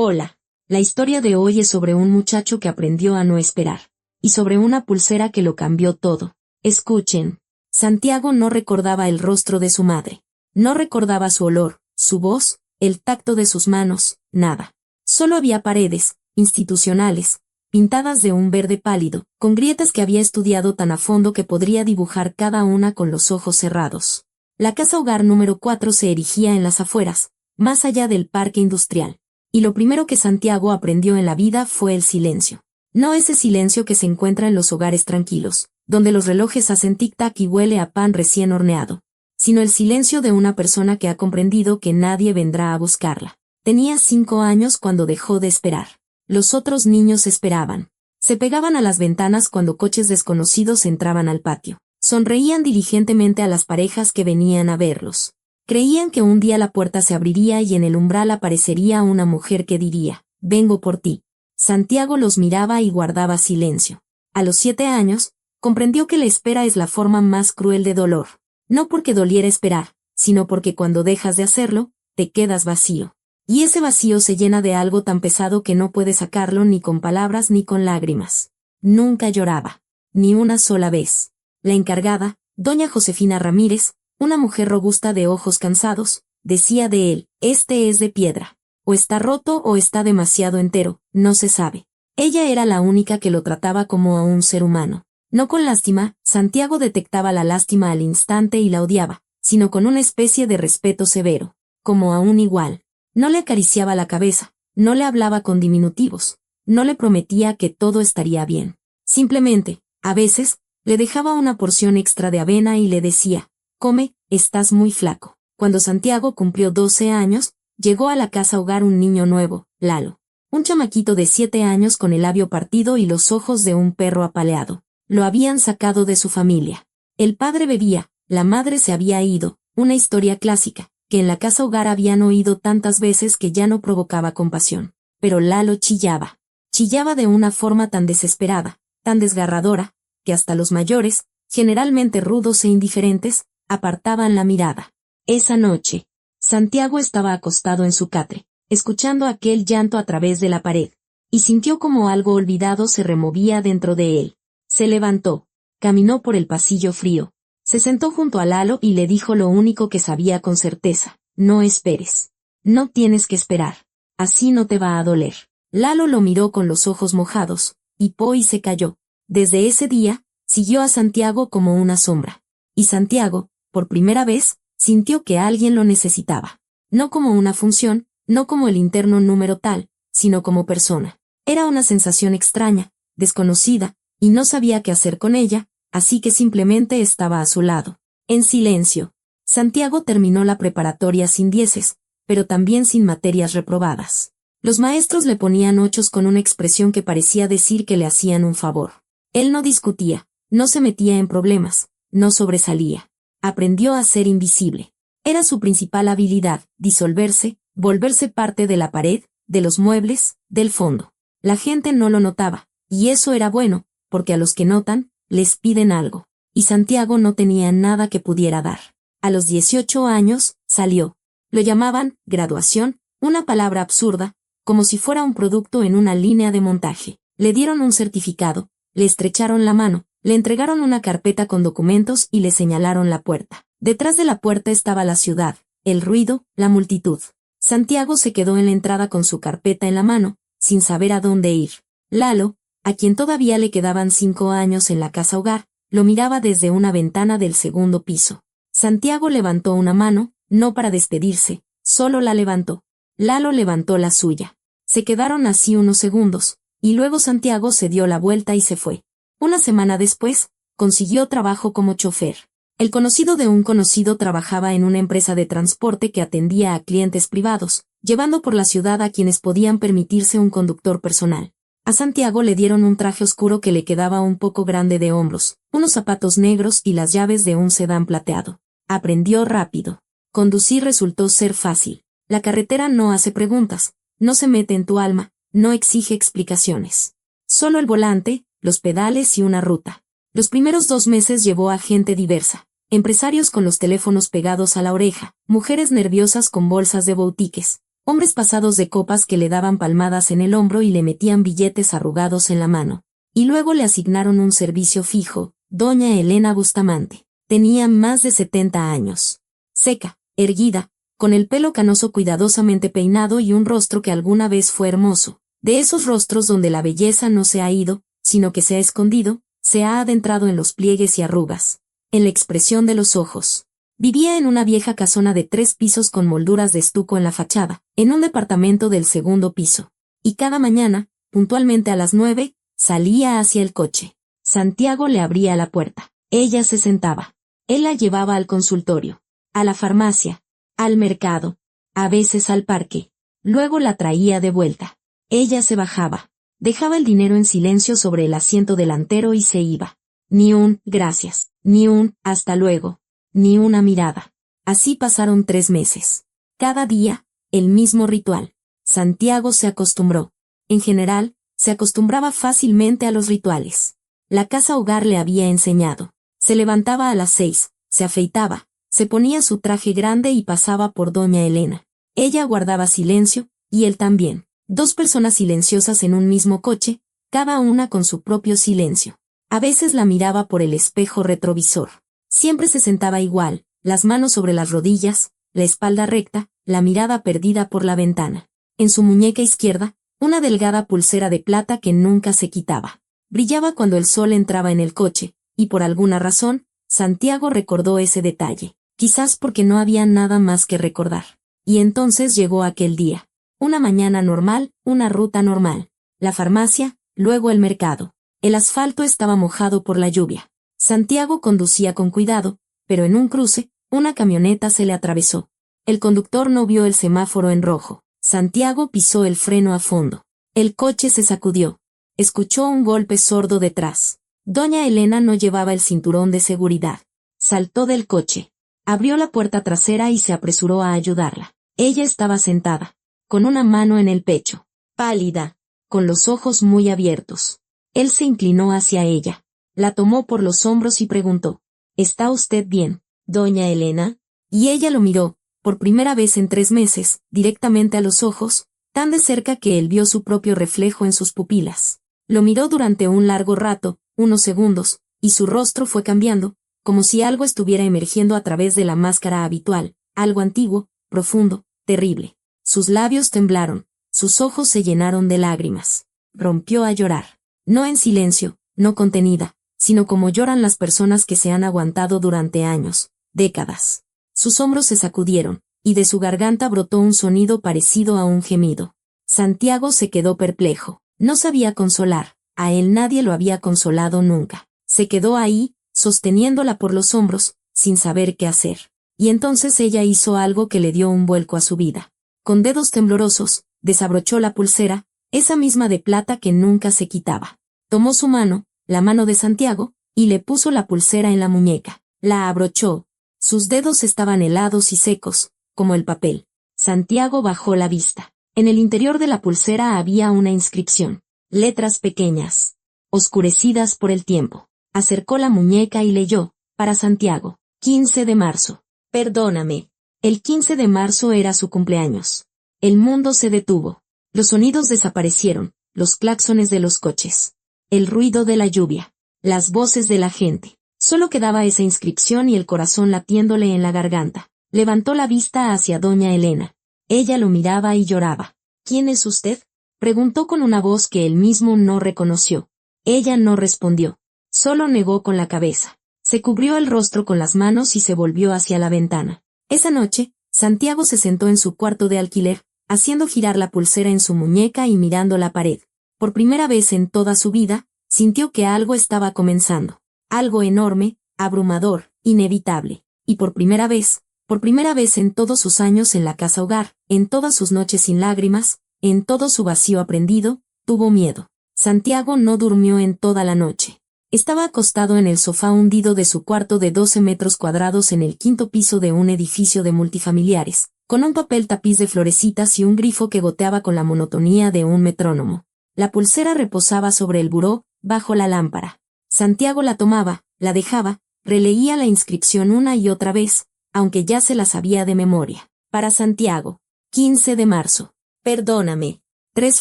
Hola. La historia de hoy es sobre un muchacho que aprendió a no esperar. Y sobre una pulsera que lo cambió todo. Escuchen. Santiago no recordaba el rostro de su madre. No recordaba su olor, su voz, el tacto de sus manos, nada. Solo había paredes, institucionales, pintadas de un verde pálido, con grietas que había estudiado tan a fondo que podría dibujar cada una con los ojos cerrados. La casa hogar número 4 se erigía en las afueras, más allá del parque industrial. Y lo primero que Santiago aprendió en la vida fue el silencio. No ese silencio que se encuentra en los hogares tranquilos, donde los relojes hacen tic-tac y huele a pan recién horneado, sino el silencio de una persona que ha comprendido que nadie vendrá a buscarla. Tenía 5 años cuando dejó de esperar. Los otros niños esperaban. Se pegaban a las ventanas cuando coches desconocidos entraban al patio. Sonreían diligentemente a las parejas que venían a verlos. Creían que un día la puerta se abriría y en el umbral aparecería una mujer que diría, «Vengo por ti». Santiago los miraba y guardaba silencio. A los 7 años, comprendió que la espera es la forma más cruel de dolor. No porque doliera esperar, sino porque cuando dejas de hacerlo, te quedas vacío. Y ese vacío se llena de algo tan pesado que no puedes sacarlo ni con palabras ni con lágrimas. Nunca lloraba. Ni una sola vez. La encargada, doña Josefina Ramírez, una mujer robusta de ojos cansados, decía de él, «Este es de piedra. O está roto o está demasiado entero, no se sabe». Ella era la única que lo trataba como a un ser humano. No con lástima, Santiago detectaba la lástima al instante y la odiaba, sino con una especie de respeto severo, como a un igual. No le acariciaba la cabeza, no le hablaba con diminutivos, no le prometía que todo estaría bien. Simplemente, a veces, le dejaba una porción extra de avena y le decía, «Come, estás muy flaco». Cuando Santiago cumplió 12 años, llegó a la casa hogar un niño nuevo, Lalo. Un chamaquito de 7 años con el labio partido y los ojos de un perro apaleado. Lo habían sacado de su familia. El padre bebía, la madre se había ido, una historia clásica, que en la casa hogar habían oído tantas veces que ya no provocaba compasión. Pero Lalo chillaba. Chillaba de una forma tan desesperada, tan desgarradora, que hasta los mayores, generalmente rudos e indiferentes, apartaban la mirada. Esa noche, Santiago estaba acostado en su catre, escuchando aquel llanto a través de la pared, y sintió como algo olvidado se removía dentro de él. Se levantó, caminó por el pasillo frío, se sentó junto a Lalo y le dijo lo único que sabía con certeza, «No esperes. No tienes que esperar. Así no te va a doler». Lalo lo miró con los ojos mojados, hipó y se calló. Desde ese día, siguió a Santiago como una sombra. Y Santiago, por primera vez, sintió que alguien lo necesitaba. No como una función, no como el interno número tal, sino como persona. Era una sensación extraña, desconocida, y no sabía qué hacer con ella, así que simplemente estaba a su lado. En silencio. Santiago terminó la preparatoria sin 10, pero también sin materias reprobadas. Los maestros le ponían 8 con una expresión que parecía decir que le hacían un favor. Él no discutía, no se metía en problemas, no sobresalía. Aprendió a ser invisible. Era su principal habilidad, disolverse, volverse parte de la pared, de los muebles, del fondo. La gente no lo notaba, y eso era bueno, porque a los que notan, les piden algo. Y Santiago no tenía nada que pudiera dar. A los 18 años, salió. Lo llamaban graduación, una palabra absurda, como si fuera un producto en una línea de montaje. Le dieron un certificado, le estrecharon la mano, le entregaron una carpeta con documentos y le señalaron la puerta. Detrás de la puerta estaba la ciudad, el ruido, la multitud. Santiago se quedó en la entrada con su carpeta en la mano, sin saber a dónde ir. Lalo, a quien todavía le quedaban 5 años en la casa hogar, lo miraba desde una ventana del segundo piso. Santiago levantó una mano, no para despedirse, solo la levantó. Lalo levantó la suya. Se quedaron así unos segundos, y luego Santiago se dio la vuelta y se fue. Una semana después, consiguió trabajo como chofer. El conocido de un conocido trabajaba en una empresa de transporte que atendía a clientes privados, llevando por la ciudad a quienes podían permitirse un conductor personal. A Santiago le dieron un traje oscuro que le quedaba un poco grande de hombros, unos zapatos negros y las llaves de un sedán plateado. Aprendió rápido. Conducir resultó ser fácil. La carretera no hace preguntas, no se mete en tu alma, no exige explicaciones. Solo el volante, los pedales y una ruta. Los primeros 2 meses llevó a gente diversa. Empresarios con los teléfonos pegados a la oreja, mujeres nerviosas con bolsas de boutiques, Hombres pasados de copas que le daban palmadas en el hombro y le metían billetes arrugados en la mano. Y luego le asignaron un servicio fijo, doña Elena Bustamante. Tenía más de 70 años. Seca, erguida, con el pelo canoso cuidadosamente peinado y un rostro que alguna vez fue hermoso. De esos rostros donde la belleza no se ha ido, sino que se ha escondido, se ha adentrado en los pliegues y arrugas, en la expresión de los ojos. Vivía en una vieja casona de 3 pisos con molduras de estuco en la fachada, en un departamento del 2.º piso. Y cada mañana, puntualmente a las 9, salía hacia el coche. Santiago le abría la puerta. Ella se sentaba. Él la llevaba al consultorio, a la farmacia, al mercado, a veces al parque. Luego la traía de vuelta. Ella se bajaba, dejaba el dinero en silencio sobre el asiento delantero y se iba. Ni un gracias, ni un hasta luego, ni una mirada. Así pasaron 3 meses. Cada día, el mismo ritual. Santiago se acostumbró. En general, se acostumbraba fácilmente a los rituales. La casa hogar le había enseñado. Se levantaba a las 6, se afeitaba, se ponía su traje grande y pasaba por doña Elena. Ella guardaba silencio, y él también. 2 personas silenciosas en un mismo coche, cada una con su propio silencio. A veces la miraba por el espejo retrovisor. Siempre se sentaba igual, las manos sobre las rodillas, la espalda recta, la mirada perdida por la ventana. En su muñeca izquierda, una delgada pulsera de plata que nunca se quitaba. Brillaba cuando el sol entraba en el coche, y por alguna razón, Santiago recordó ese detalle, quizás porque no había nada más que recordar. Y entonces llegó aquel día. Una mañana normal, una ruta normal. La farmacia, luego el mercado. El asfalto estaba mojado por la lluvia. Santiago conducía con cuidado, pero en un cruce, una camioneta se le atravesó. El conductor no vio el semáforo en rojo. Santiago pisó el freno a fondo. El coche se sacudió. Escuchó un golpe sordo detrás. Doña Elena no llevaba el cinturón de seguridad. Saltó del coche. Abrió la puerta trasera y se apresuró a ayudarla. Ella estaba sentada, con una mano en el pecho, pálida, con los ojos muy abiertos. Él se inclinó hacia ella. La tomó por los hombros y preguntó: ¿Está usted bien, doña Elena? Y ella lo miró, por primera vez en 3 meses, directamente a los ojos, tan de cerca que él vio su propio reflejo en sus pupilas. Lo miró durante un largo rato, unos segundos, y su rostro fue cambiando, como si algo estuviera emergiendo a través de la máscara habitual, algo antiguo, profundo, terrible. Sus labios temblaron, sus ojos se llenaron de lágrimas. Rompió a llorar. No en silencio, no contenida, sino como lloran las personas que se han aguantado durante años, décadas. Sus hombros se sacudieron, y de su garganta brotó un sonido parecido a un gemido. Santiago se quedó perplejo. No sabía consolar, a él nadie lo había consolado nunca. Se quedó ahí, sosteniéndola por los hombros, sin saber qué hacer. Y entonces ella hizo algo que le dio un vuelco a su vida. Con dedos temblorosos, desabrochó la pulsera, esa misma de plata que nunca se quitaba. Tomó su mano, la mano de Santiago, y le puso la pulsera en la muñeca. La abrochó. Sus dedos estaban helados y secos, como el papel. Santiago bajó la vista. En el interior de la pulsera había una inscripción. Letras pequeñas, oscurecidas por el tiempo. Acercó la muñeca y leyó, para Santiago, 15 de marzo. Perdóname. El 15 de marzo era su cumpleaños. El mundo se detuvo. Los sonidos desaparecieron, los claxones de los coches, el ruido de la lluvia, las voces de la gente. Solo quedaba esa inscripción y el corazón latiéndole en la garganta. Levantó la vista hacia doña Elena. Ella lo miraba y lloraba. ¿Quién es usted?, preguntó con una voz que él mismo no reconoció. Ella no respondió. Solo negó con la cabeza. Se cubrió el rostro con las manos y se volvió hacia la ventana. Esa noche, Santiago se sentó en su cuarto de alquiler, haciendo girar la pulsera en su muñeca y mirando la pared. Por primera vez en toda su vida, sintió que algo estaba comenzando. Algo enorme, abrumador, inevitable. Y por primera vez en todos sus años en la casa hogar, en todas sus noches sin lágrimas, en todo su vacío aprendido, tuvo miedo. Santiago no durmió en toda la noche. Estaba acostado en el sofá hundido de su cuarto de 12 metros cuadrados en el 5.º piso de un edificio de multifamiliares, con un papel tapiz de florecitas y un grifo que goteaba con la monotonía de un metrónomo. La pulsera reposaba sobre el buró, bajo la lámpara. Santiago la tomaba, la dejaba, releía la inscripción una y otra vez, aunque ya se la sabía de memoria. Para Santiago. 15 de marzo. Perdóname. 3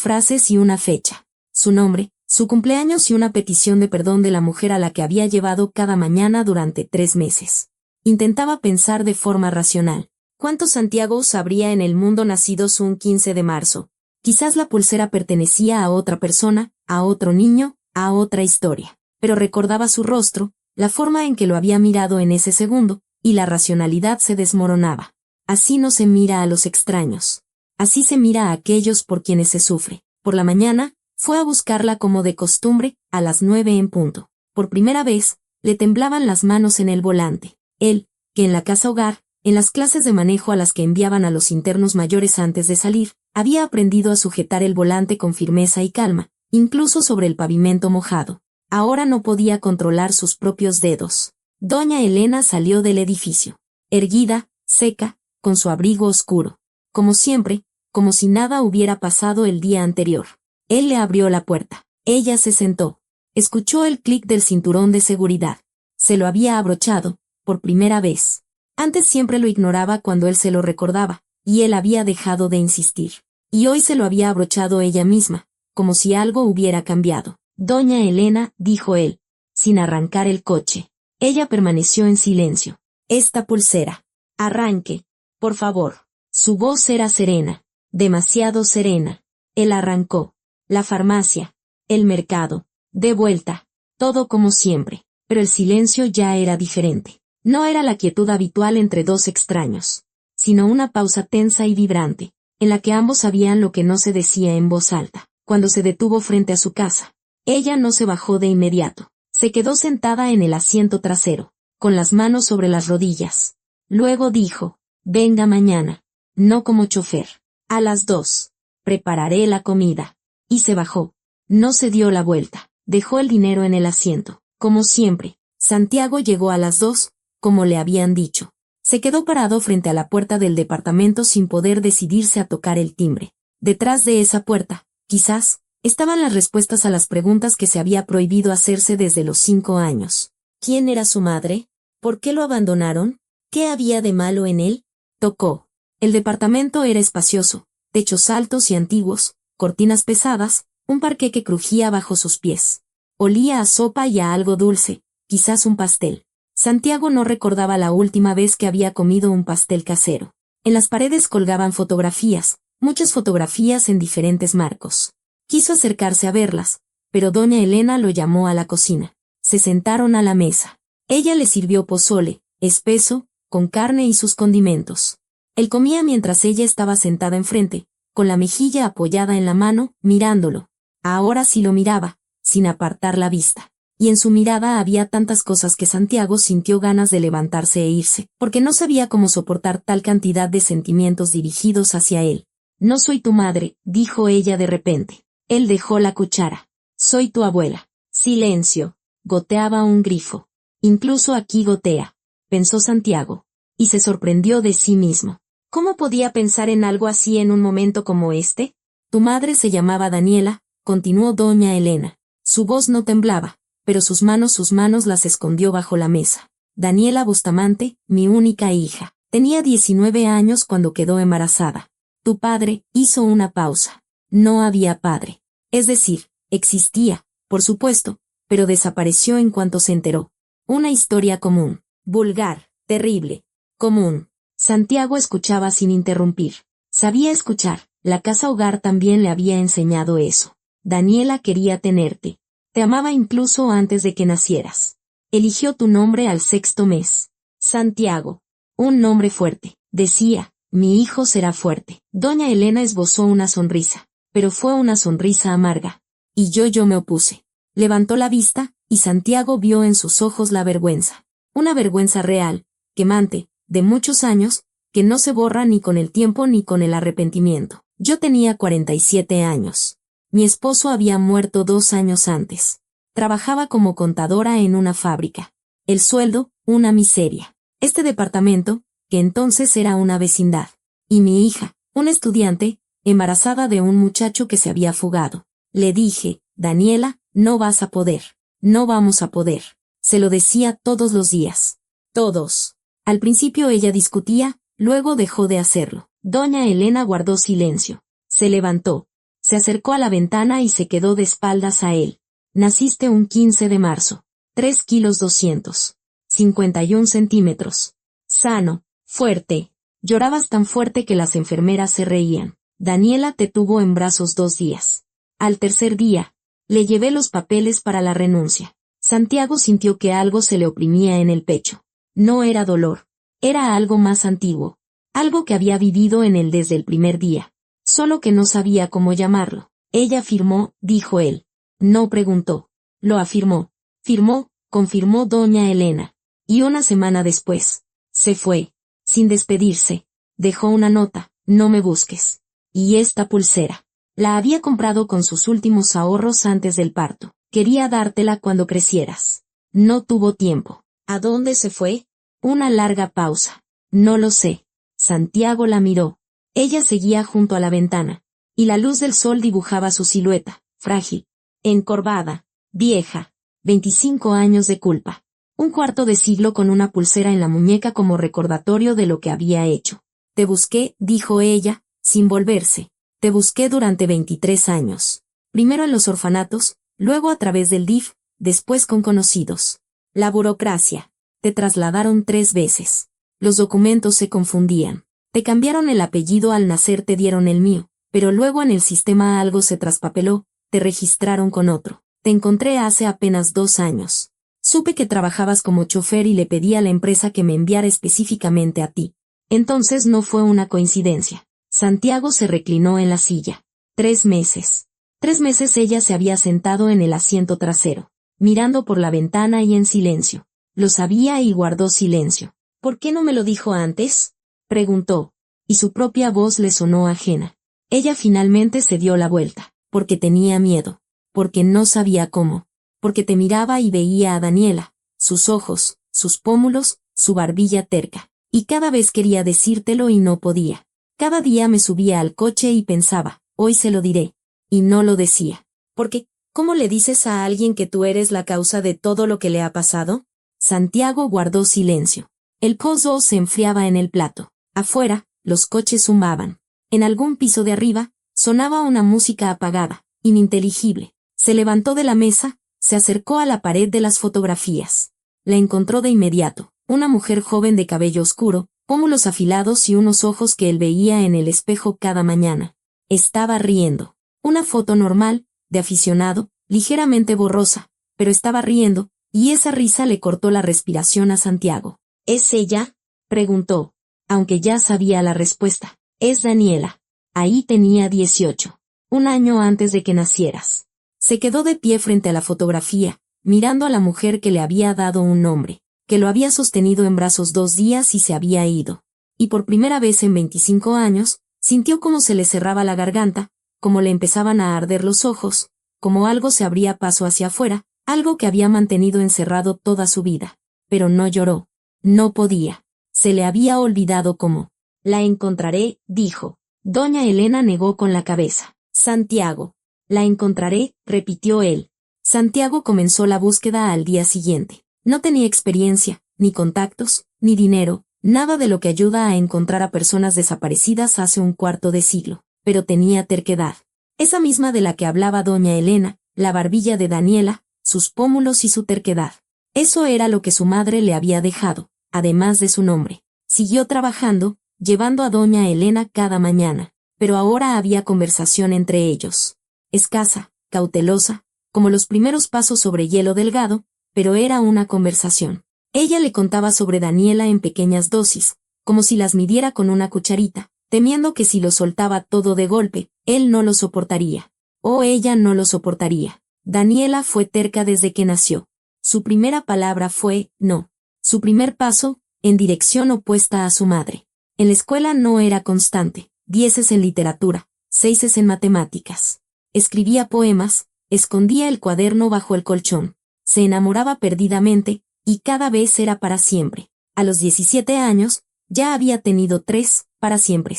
frases y una fecha. Su nombre, su cumpleaños y una petición de perdón de la mujer a la que había llevado cada mañana durante 3 meses. Intentaba pensar de forma racional. ¿Cuántos Santiagos habría en el mundo nacidos un 15 de marzo? Quizás la pulsera pertenecía a otra persona, a otro niño, a otra historia. Pero recordaba su rostro, la forma en que lo había mirado en ese segundo, y la racionalidad se desmoronaba. Así no se mira a los extraños. Así se mira a aquellos por quienes se sufre. Por la mañana, fue a buscarla como de costumbre, a las 9 en punto. Por primera vez, le temblaban las manos en el volante. Él, que en la casa hogar, en las clases de manejo a las que enviaban a los internos mayores antes de salir, había aprendido a sujetar el volante con firmeza y calma, incluso sobre el pavimento mojado. Ahora no podía controlar sus propios dedos. Doña Elena salió del edificio. Erguida, seca, con su abrigo oscuro. Como siempre, como si nada hubiera pasado el día anterior. Él le abrió la puerta. Ella se sentó. Escuchó el clic del cinturón de seguridad. Se lo había abrochado, por primera vez. Antes siempre lo ignoraba cuando él se lo recordaba, y él había dejado de insistir. Y hoy se lo había abrochado ella misma, como si algo hubiera cambiado. Doña Elena, dijo él, sin arrancar el coche. Ella permaneció en silencio. Esta pulsera. Arranque, por favor. Su voz era serena, demasiado serena. Él arrancó. La farmacia, el mercado, de vuelta, todo como siempre, pero el silencio ya era diferente. No era la quietud habitual entre dos extraños, sino una pausa tensa y vibrante, en la que ambos sabían lo que no se decía en voz alta. Cuando se detuvo frente a su casa, ella no se bajó de inmediato. Se quedó sentada en el asiento trasero, con las manos sobre las rodillas. Luego dijo, venga mañana, no como chofer. A las 2. Prepararé la comida. Y se bajó. No se dio la vuelta. Dejó el dinero en el asiento. Como siempre, Santiago llegó a las 2, como le habían dicho. Se quedó parado frente a la puerta del departamento sin poder decidirse a tocar el timbre. Detrás de esa puerta, quizás, estaban las respuestas a las preguntas que se había prohibido hacerse desde los 5 años. ¿Quién era su madre? ¿Por qué lo abandonaron? ¿Qué había de malo en él? Tocó. El departamento era espacioso, techos altos y antiguos, cortinas pesadas, un parqué que crujía bajo sus pies. Olía a sopa y a algo dulce, quizás un pastel. Santiago no recordaba la última vez que había comido un pastel casero. En las paredes colgaban fotografías, muchas fotografías en diferentes marcos. Quiso acercarse a verlas, pero doña Elena lo llamó a la cocina. Se sentaron a la mesa. Ella le sirvió pozole, espeso, con carne y sus condimentos. Él comía mientras ella estaba sentada enfrente, con la mejilla apoyada en la mano, mirándolo. Ahora sí lo miraba, sin apartar la vista. Y en su mirada había tantas cosas que Santiago sintió ganas de levantarse e irse, porque no sabía cómo soportar tal cantidad de sentimientos dirigidos hacia él. No soy tu madre, dijo ella de repente. Él dejó la cuchara. Soy tu abuela. Silencio. Goteaba un grifo. Incluso aquí gotea, pensó Santiago, y se sorprendió de sí mismo. ¿Cómo podía pensar en algo así en un momento como este? Tu madre se llamaba Daniela, continuó doña Elena. Su voz no temblaba, pero sus manos las escondió bajo la mesa. Daniela Bustamante, mi única hija. Tenía 19 años cuando quedó embarazada. Tu padre hizo una pausa. No había padre. Es decir, existía, por supuesto, pero desapareció en cuanto se enteró. Una historia común, vulgar, terrible, común. Santiago escuchaba sin interrumpir. Sabía escuchar, la casa hogar también le había enseñado eso. Daniela quería tenerte. Te amaba incluso antes de que nacieras. Eligió tu nombre al 6º mes. Santiago. Un nombre fuerte. Decía, mi hijo será fuerte. Doña Elena esbozó una sonrisa, pero fue una sonrisa amarga. Y yo me opuse. Levantó la vista, y Santiago vio en sus ojos la vergüenza. Una vergüenza real, quemante, de muchos años, que no se borra ni con el tiempo ni con el arrepentimiento. Yo tenía 47 años. Mi esposo había muerto 2 años antes. Trabajaba como contadora en una fábrica. El sueldo, una miseria. Este departamento, que entonces era una vecindad. Y mi hija, una estudiante, embarazada de un muchacho que se había fugado. Le dije, Daniela, no vas a poder. No vamos a poder. Se lo decía todos los días. Todos. Al principio ella discutía, luego dejó de hacerlo. Doña Elena guardó silencio. Se levantó. Se acercó a la ventana y se quedó de espaldas a él. Naciste un 15 de marzo. 3 kilos 251 centímetros. Sano, fuerte. Llorabas tan fuerte que las enfermeras se reían. Daniela te tuvo en brazos 2 días. Al tercer día, le llevé los papeles para la renuncia. Santiago sintió que algo se le oprimía en el pecho. No era dolor. Era algo más antiguo. Algo que había vivido en él desde el primer día. Solo que no sabía cómo llamarlo. Ella firmó, dijo él. No preguntó. Lo afirmó. Firmó, confirmó doña Elena. Y una semana después, se fue. Sin despedirse. Dejó una nota, no me busques. Y esta pulsera. La había comprado con sus últimos ahorros antes del parto. Quería dártela cuando crecieras. No tuvo tiempo. ¿A dónde se fue? Una larga pausa. No lo sé. Santiago la miró. Ella seguía junto a la ventana. Y la luz del sol dibujaba su silueta, frágil, encorvada, vieja, 25 años de culpa. Un cuarto de siglo con una pulsera en la muñeca como recordatorio de lo que había hecho. Te busqué, dijo ella, sin volverse. Te busqué durante 23 años. Primero en los orfanatos, luego a través del DIF, después con conocidos. La burocracia. Te trasladaron 3 veces. Los documentos se confundían. Te cambiaron el apellido al nacer, te dieron el mío, pero luego en el sistema algo se traspapeló, te registraron con otro. Te encontré hace apenas 2 años. Supe que trabajabas como chofer y le pedí a la empresa que me enviara específicamente a ti. Entonces no fue una coincidencia. Santiago se reclinó en la silla. 3 meses. 3 meses ella se había sentado en el asiento trasero, mirando por la ventana y en silencio. Lo sabía y guardó silencio. ¿Por qué no me lo dijo antes?, preguntó, y su propia voz le sonó ajena. Ella finalmente se dio la vuelta, porque tenía miedo, porque no sabía cómo, porque te miraba y veía a Daniela, sus ojos, sus pómulos, su barbilla terca, y cada vez quería decírtelo y no podía. Cada día me subía al coche y pensaba, hoy se lo diré, y no lo decía. Porque, ¿cómo le dices a alguien que tú eres la causa de todo lo que le ha pasado? Santiago guardó silencio. El pozo se enfriaba en el plato. Afuera, los coches zumbaban. En algún piso de arriba, sonaba una música apagada, ininteligible. Se levantó de la mesa, se acercó a la pared de las fotografías. La encontró de inmediato, una mujer joven de cabello oscuro, pómulos afilados y unos ojos que él veía en el espejo cada mañana. Estaba riendo. Una foto normal, de aficionado, ligeramente borrosa, pero estaba riendo, y esa risa le cortó la respiración a Santiago. ¿Es ella?, preguntó, aunque ya sabía la respuesta. Es Daniela. Ahí tenía 18. Un año antes de que nacieras. Se quedó de pie frente a la fotografía, mirando a la mujer que le había dado un nombre, que lo había sostenido en brazos 2 días y se había ido. Y por primera vez en 25 años, sintió cómo se le cerraba la garganta, como le empezaban a arder los ojos, como algo se abría paso hacia afuera, algo que había mantenido encerrado toda su vida. Pero no lloró. No podía. Se le había olvidado cómo. La encontraré, dijo. Doña Elena negó con la cabeza. Santiago. La encontraré, repitió él. Santiago comenzó la búsqueda al día siguiente. No tenía experiencia, ni contactos, ni dinero, nada de lo que ayuda a encontrar a personas desaparecidas hace un cuarto de siglo, pero tenía terquedad. Esa misma de la que hablaba doña Elena, la barbilla de Daniela, sus pómulos y su terquedad. Eso era lo que su madre le había dejado, además de su nombre. Siguió trabajando, llevando a doña Elena cada mañana, pero ahora había conversación entre ellos. Escasa, cautelosa, como los primeros pasos sobre hielo delgado, pero era una conversación. Ella le contaba sobre Daniela en pequeñas dosis, como si las midiera con una cucharita, temiendo que si lo soltaba todo de golpe, él no lo soportaría. O ella no lo soportaría. Daniela fue terca desde que nació. Su primera palabra fue no. Su primer paso, en dirección opuesta a su madre. En la escuela no era constante, 10 en literatura, 6 en matemáticas. Escribía poemas, escondía el cuaderno bajo el colchón. Se enamoraba perdidamente, y cada vez era para siempre. A los 17 años, ya había tenido 3 para siempre.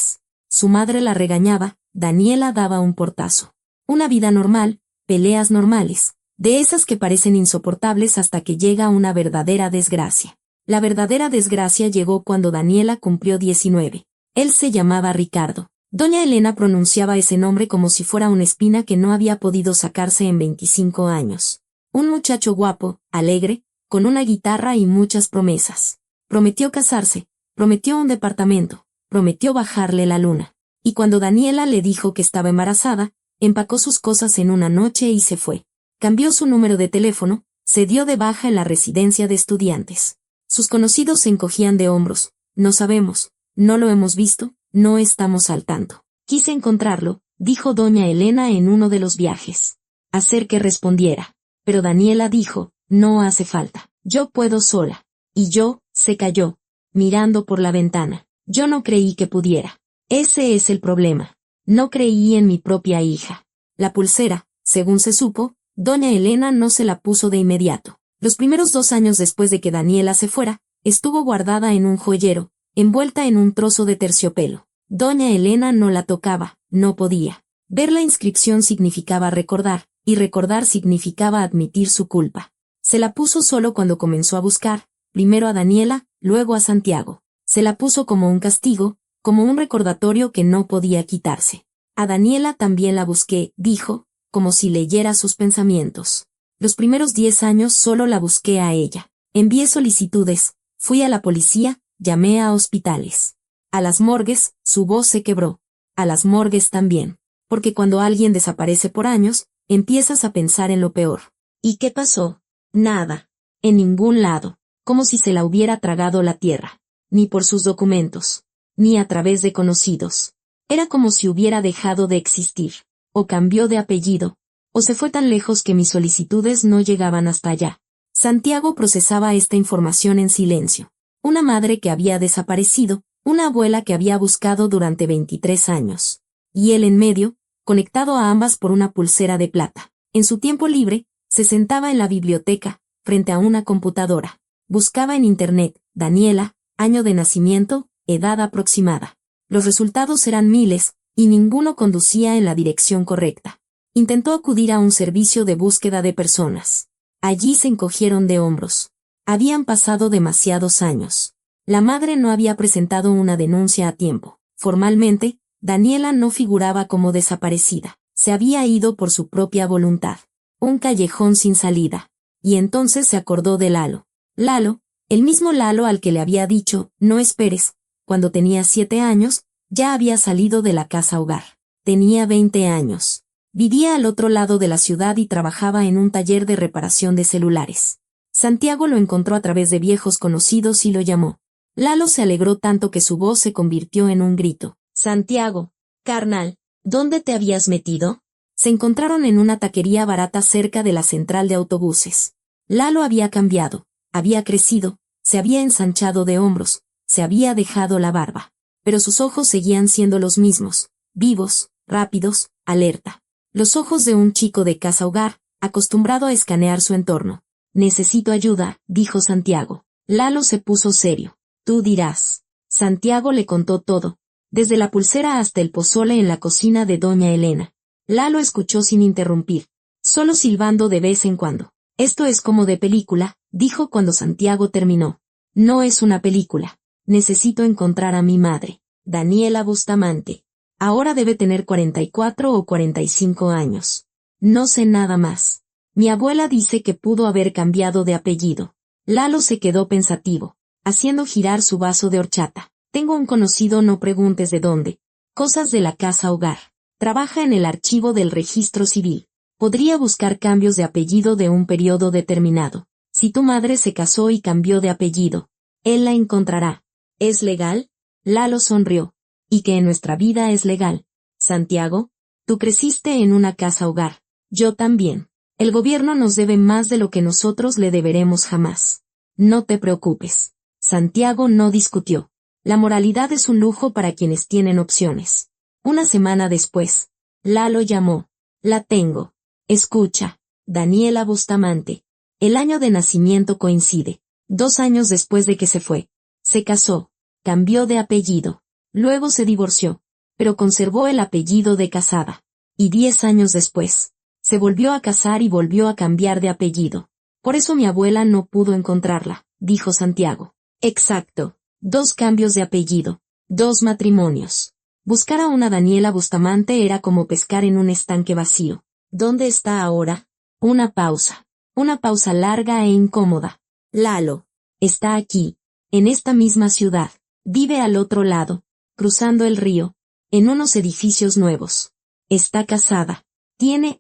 Su madre la regañaba, Daniela daba un portazo. Una vida normal, peleas normales, de esas que parecen insoportables hasta que llega una verdadera desgracia. La verdadera desgracia llegó cuando Daniela cumplió 19. Él se llamaba Ricardo. Doña Elena pronunciaba ese nombre como si fuera una espina que no había podido sacarse en 25 años. Un muchacho guapo, alegre, con una guitarra y muchas promesas. Prometió casarse, prometió un departamento, prometió bajarle la luna. Y cuando Daniela le dijo que estaba embarazada, empacó sus cosas en una noche y se fue. Cambió su número de teléfono, se dio de baja en la residencia de estudiantes. Sus conocidos se encogían de hombros. No sabemos, no lo hemos visto, no estamos al tanto. Quise encontrarlo, dijo doña Elena en uno de los viajes. Hacer que respondiera. Pero Daniela dijo, no hace falta, yo puedo sola. Y yo, se calló, mirando por la ventana. Yo no creí que pudiera. Ese es el problema. No creí en mi propia hija. La pulsera, según se supo, doña Elena no se la puso de inmediato. Los primeros 2 años después de que Daniela se fuera, estuvo guardada en un joyero, envuelta en un trozo de terciopelo. Doña Elena no la tocaba, no podía. Ver la inscripción significaba recordar, y recordar significaba admitir su culpa. Se la puso solo cuando comenzó a buscar, primero a Daniela, luego a Santiago. Se la puso como un castigo, como un recordatorio que no podía quitarse. A Daniela también la busqué, dijo, como si leyera sus pensamientos. Los primeros 10 años solo la busqué a ella. Envié solicitudes, fui a la policía, llamé a hospitales. A las morgues, su voz se quebró. A las morgues también. Porque cuando alguien desaparece por años, empiezas a pensar en lo peor. ¿Y qué pasó? Nada. En ningún lado. Como si se la hubiera tragado la tierra. Ni por sus documentos. Ni a través de conocidos. Era como si hubiera dejado de existir. O cambió de apellido. O se fue tan lejos que mis solicitudes no llegaban hasta allá. Santiago procesaba esta información en silencio. Una madre que había desaparecido, una abuela que había buscado durante 23 años. Y él en medio, conectado a ambas por una pulsera de plata. En su tiempo libre, se sentaba en la biblioteca, frente a una computadora. Buscaba en internet, Daniela, año de nacimiento, edad aproximada. Los resultados eran miles, y ninguno conducía en la dirección correcta. Intentó acudir a un servicio de búsqueda de personas. Allí se encogieron de hombros. Habían pasado demasiados años. La madre no había presentado una denuncia a tiempo. Formalmente, Daniela no figuraba como desaparecida. Se había ido por su propia voluntad. Un callejón sin salida. Y entonces se acordó de Lalo. Lalo, el mismo Lalo al que le había dicho, no esperes, cuando tenía 7 años, ya había salido de la casa hogar. Tenía 20 años. Vivía al otro lado de la ciudad y trabajaba en un taller de reparación de celulares. Santiago lo encontró a través de viejos conocidos y lo llamó. Lalo se alegró tanto que su voz se convirtió en un grito. Santiago, carnal, ¿dónde te habías metido? Se encontraron en una taquería barata cerca de la central de autobuses. Lalo había cambiado, había crecido, se había ensanchado de hombros, se había dejado la barba. Pero sus ojos seguían siendo los mismos, vivos, rápidos, alerta. Los ojos de un chico de casa hogar, acostumbrado a escanear su entorno. Necesito ayuda, dijo Santiago. Lalo se puso serio. Tú dirás. Santiago le contó todo, desde la pulsera hasta el pozole en la cocina de doña Elena. Lalo escuchó sin interrumpir, solo silbando de vez en cuando. Esto es como de película, dijo cuando Santiago terminó. No es una película. Necesito encontrar a mi madre, Daniela Bustamante. Ahora debe tener 44 o 45 años. No sé nada más. Mi abuela dice que pudo haber cambiado de apellido. Lalo se quedó pensativo, haciendo girar su vaso de horchata. Tengo un conocido, no preguntes de dónde. Cosas de la casa hogar. Trabaja en el archivo del registro civil. Podría buscar cambios de apellido de un periodo determinado. Si tu madre se casó y cambió de apellido, él la encontrará. ¿Es legal? Lalo sonrió. Y que en nuestra vida es legal. Santiago, tú creciste en una casa hogar. Yo también. El gobierno nos debe más de lo que nosotros le deberemos jamás. No te preocupes. Santiago no discutió. La moralidad es un lujo para quienes tienen opciones. Una semana después, Lalo llamó. La tengo. Escucha, Daniela Bustamante. El año de nacimiento coincide. 2 años después de que se fue. Se casó. Cambió de apellido. Luego se divorció, pero conservó el apellido de casada. Y 10 años después, se volvió a casar y volvió a cambiar de apellido. Por eso mi abuela no pudo encontrarla, dijo Santiago. Exacto, 2 cambios de apellido. 2 matrimonios. Buscar a una Daniela Bustamante era como pescar en un estanque vacío. ¿Dónde está ahora? Una pausa. Una pausa larga e incómoda. Lalo. Está aquí. En esta misma ciudad. Vive al otro lado. Cruzando el río. En unos edificios nuevos. Está casada.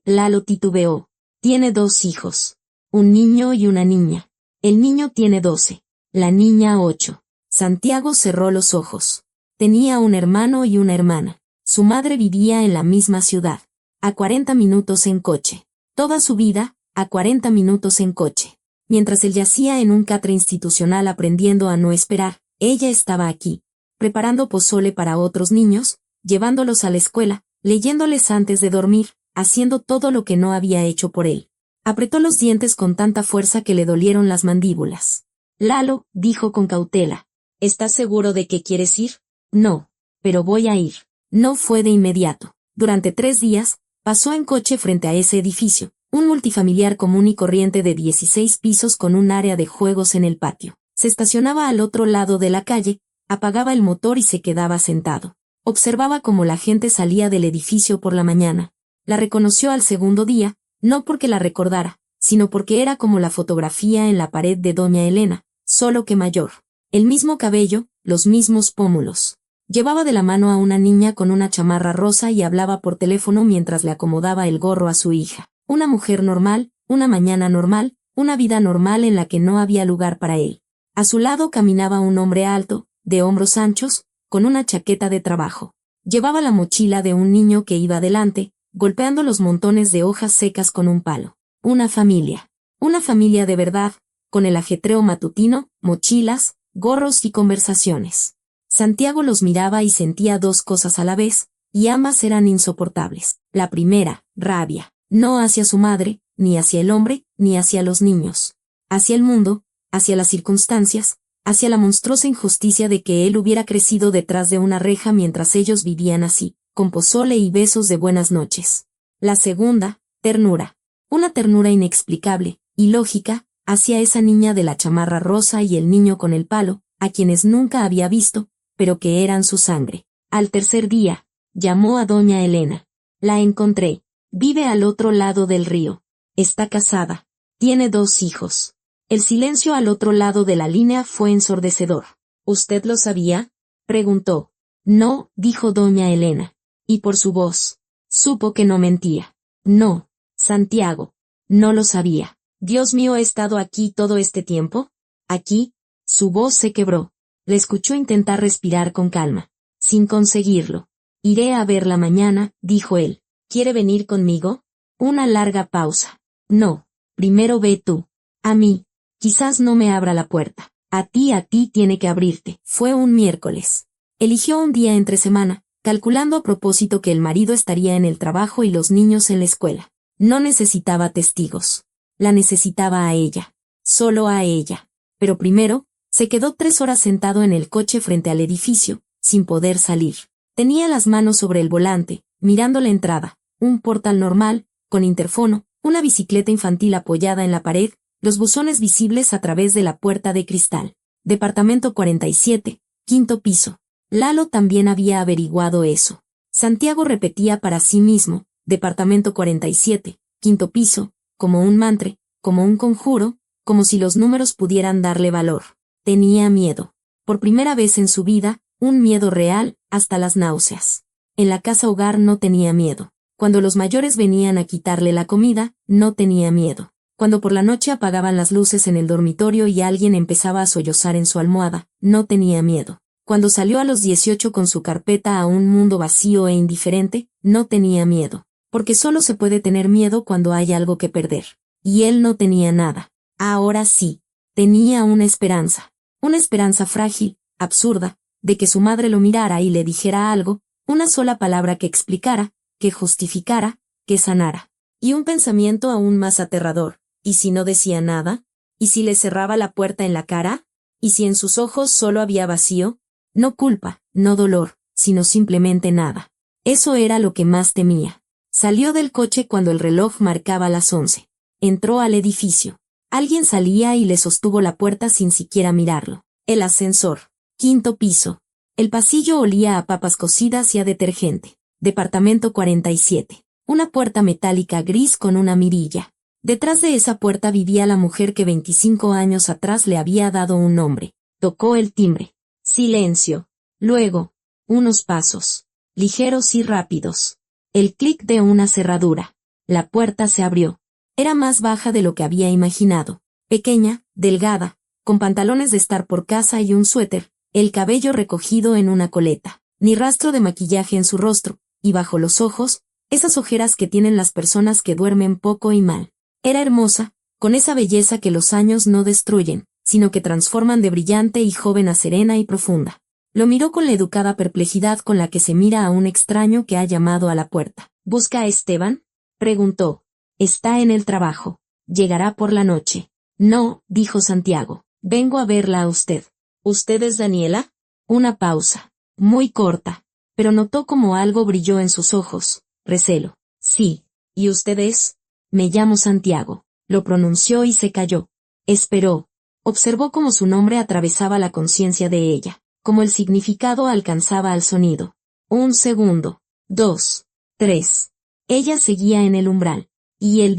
Lalo titubeó. Tiene 2 hijos. Un niño y una niña. El niño tiene 12. La niña 8. Santiago cerró los ojos. Tenía un hermano y una hermana. Su madre vivía en la misma ciudad. A 40 minutos en coche. Toda su vida, a 40 minutos en coche. Mientras él yacía en un catre institucional aprendiendo a no esperar, ella estaba aquí, preparando pozole para otros niños, llevándolos a la escuela, leyéndoles antes de dormir, haciendo todo lo que no había hecho por él. Apretó los dientes con tanta fuerza que le dolieron las mandíbulas. Lalo, dijo con cautela. ¿Estás seguro de que quieres ir? No, pero voy a ir. No fue de inmediato. Durante 3 días, pasó en coche frente a ese edificio, un multifamiliar común y corriente de 16 pisos con un área de juegos en el patio. Se estacionaba al otro lado de la calle, apagaba el motor y se quedaba sentado. Observaba cómo la gente salía del edificio por la mañana. La reconoció al segundo día, no porque la recordara, sino porque era como la fotografía en la pared de doña Elena, solo que mayor. El mismo cabello, los mismos pómulos. Llevaba de la mano a una niña con una chamarra rosa y hablaba por teléfono mientras le acomodaba el gorro a su hija. Una mujer normal, una mañana normal, una vida normal en la que no había lugar para él. A su lado caminaba un hombre alto, de hombros anchos, con una chaqueta de trabajo. Llevaba la mochila de un niño que iba delante, golpeando los montones de hojas secas con un palo. Una familia. Una familia de verdad, con el ajetreo matutino, mochilas, gorros y conversaciones. Santiago los miraba y sentía 2 cosas a la vez, y ambas eran insoportables. La primera, rabia, no hacia su madre, ni hacia el hombre, ni hacia los niños. Hacia el mundo, hacia las circunstancias, hacia la monstruosa injusticia de que él hubiera crecido detrás de una reja mientras ellos vivían así, con pozole y besos de buenas noches. La segunda, ternura. Una ternura inexplicable, ilógica, hacia esa niña de la chamarra rosa y el niño con el palo, a quienes nunca había visto, pero que eran su sangre. Al tercer día, llamó a doña Elena. La encontré. Vive al otro lado del río. Está casada. Tiene 2 hijos. El silencio al otro lado de la línea fue ensordecedor. ¿Usted lo sabía? Preguntó. No, dijo doña Elena. Y por su voz, supo que no mentía. No, Santiago. No lo sabía. Dios mío, ¿he estado aquí todo este tiempo? Aquí. Su voz se quebró. Le escuchó intentar respirar con calma. Sin conseguirlo. Iré a verla mañana, dijo él. ¿Quiere venir conmigo? Una larga pausa. No. Primero ve tú. A mí. Quizás no me abra la puerta. A ti tiene que abrirte. Fue un miércoles. Eligió un día entre semana, calculando a propósito que el marido estaría en el trabajo y los niños en la escuela. No necesitaba testigos. La necesitaba a ella. Solo a ella. Pero primero, se quedó 3 horas sentado en el coche frente al edificio, sin poder salir. Tenía las manos sobre el volante, mirando la entrada, un portal normal, con interfono, una bicicleta infantil apoyada en la pared, los buzones visibles a través de la puerta de cristal. Departamento 47, 5º piso. Lalo también había averiguado eso. Santiago repetía para sí mismo, departamento 47, 5º piso, como un mantra, como un conjuro, como si los números pudieran darle valor. Tenía miedo. Por primera vez en su vida, un miedo real, hasta las náuseas. En la casa hogar no tenía miedo. Cuando los mayores venían a quitarle la comida, no tenía miedo. Cuando por la noche apagaban las luces en el dormitorio y alguien empezaba a sollozar en su almohada, no tenía miedo. Cuando salió a los 18 con su carpeta a un mundo vacío e indiferente, no tenía miedo. Porque solo se puede tener miedo cuando hay algo que perder. Y él no tenía nada. Ahora sí. Tenía una esperanza. Una esperanza frágil, absurda, de que su madre lo mirara y le dijera algo, una sola palabra que explicara, que justificara, que sanara. Y un pensamiento aún más aterrador. ¿Y si no decía nada? ¿Y si le cerraba la puerta en la cara? ¿Y si en sus ojos solo había vacío? No culpa, no dolor, sino simplemente nada. Eso era lo que más temía. Salió del coche cuando el reloj marcaba las 11. Entró al edificio. Alguien salía y le sostuvo la puerta sin siquiera mirarlo. El ascensor. 5º piso. El pasillo olía a papas cocidas y a detergente. Departamento 47. Una puerta metálica gris con una mirilla. Detrás de esa puerta vivía la mujer que 25 años atrás le había dado un nombre. Tocó el timbre. Silencio. Luego, unos pasos. Ligeros y rápidos. El clic de una cerradura. La puerta se abrió. Era más baja de lo que había imaginado. Pequeña, delgada, con pantalones de estar por casa y un suéter, el cabello recogido en una coleta. Ni rastro de maquillaje en su rostro, y bajo los ojos, esas ojeras que tienen las personas que duermen poco y mal. Era hermosa, con esa belleza que los años no destruyen, sino que transforman de brillante y joven a serena y profunda. Lo miró con la educada perplejidad con la que se mira a un extraño que ha llamado a la puerta. ¿Busca a Esteban?, preguntó. Está en el trabajo. Llegará por la noche. No, dijo Santiago. Vengo a verla a usted. ¿Usted es Daniela? Una pausa. Muy corta. Pero notó como algo brilló en sus ojos. Recelo. Sí. ¿Y usted es? Me llamo Santiago. Lo pronunció y se calló. Esperó. Observó cómo su nombre atravesaba la conciencia de ella, como el significado alcanzaba al sonido. 1 segundo. 2. 3. Ella seguía en el umbral. Y él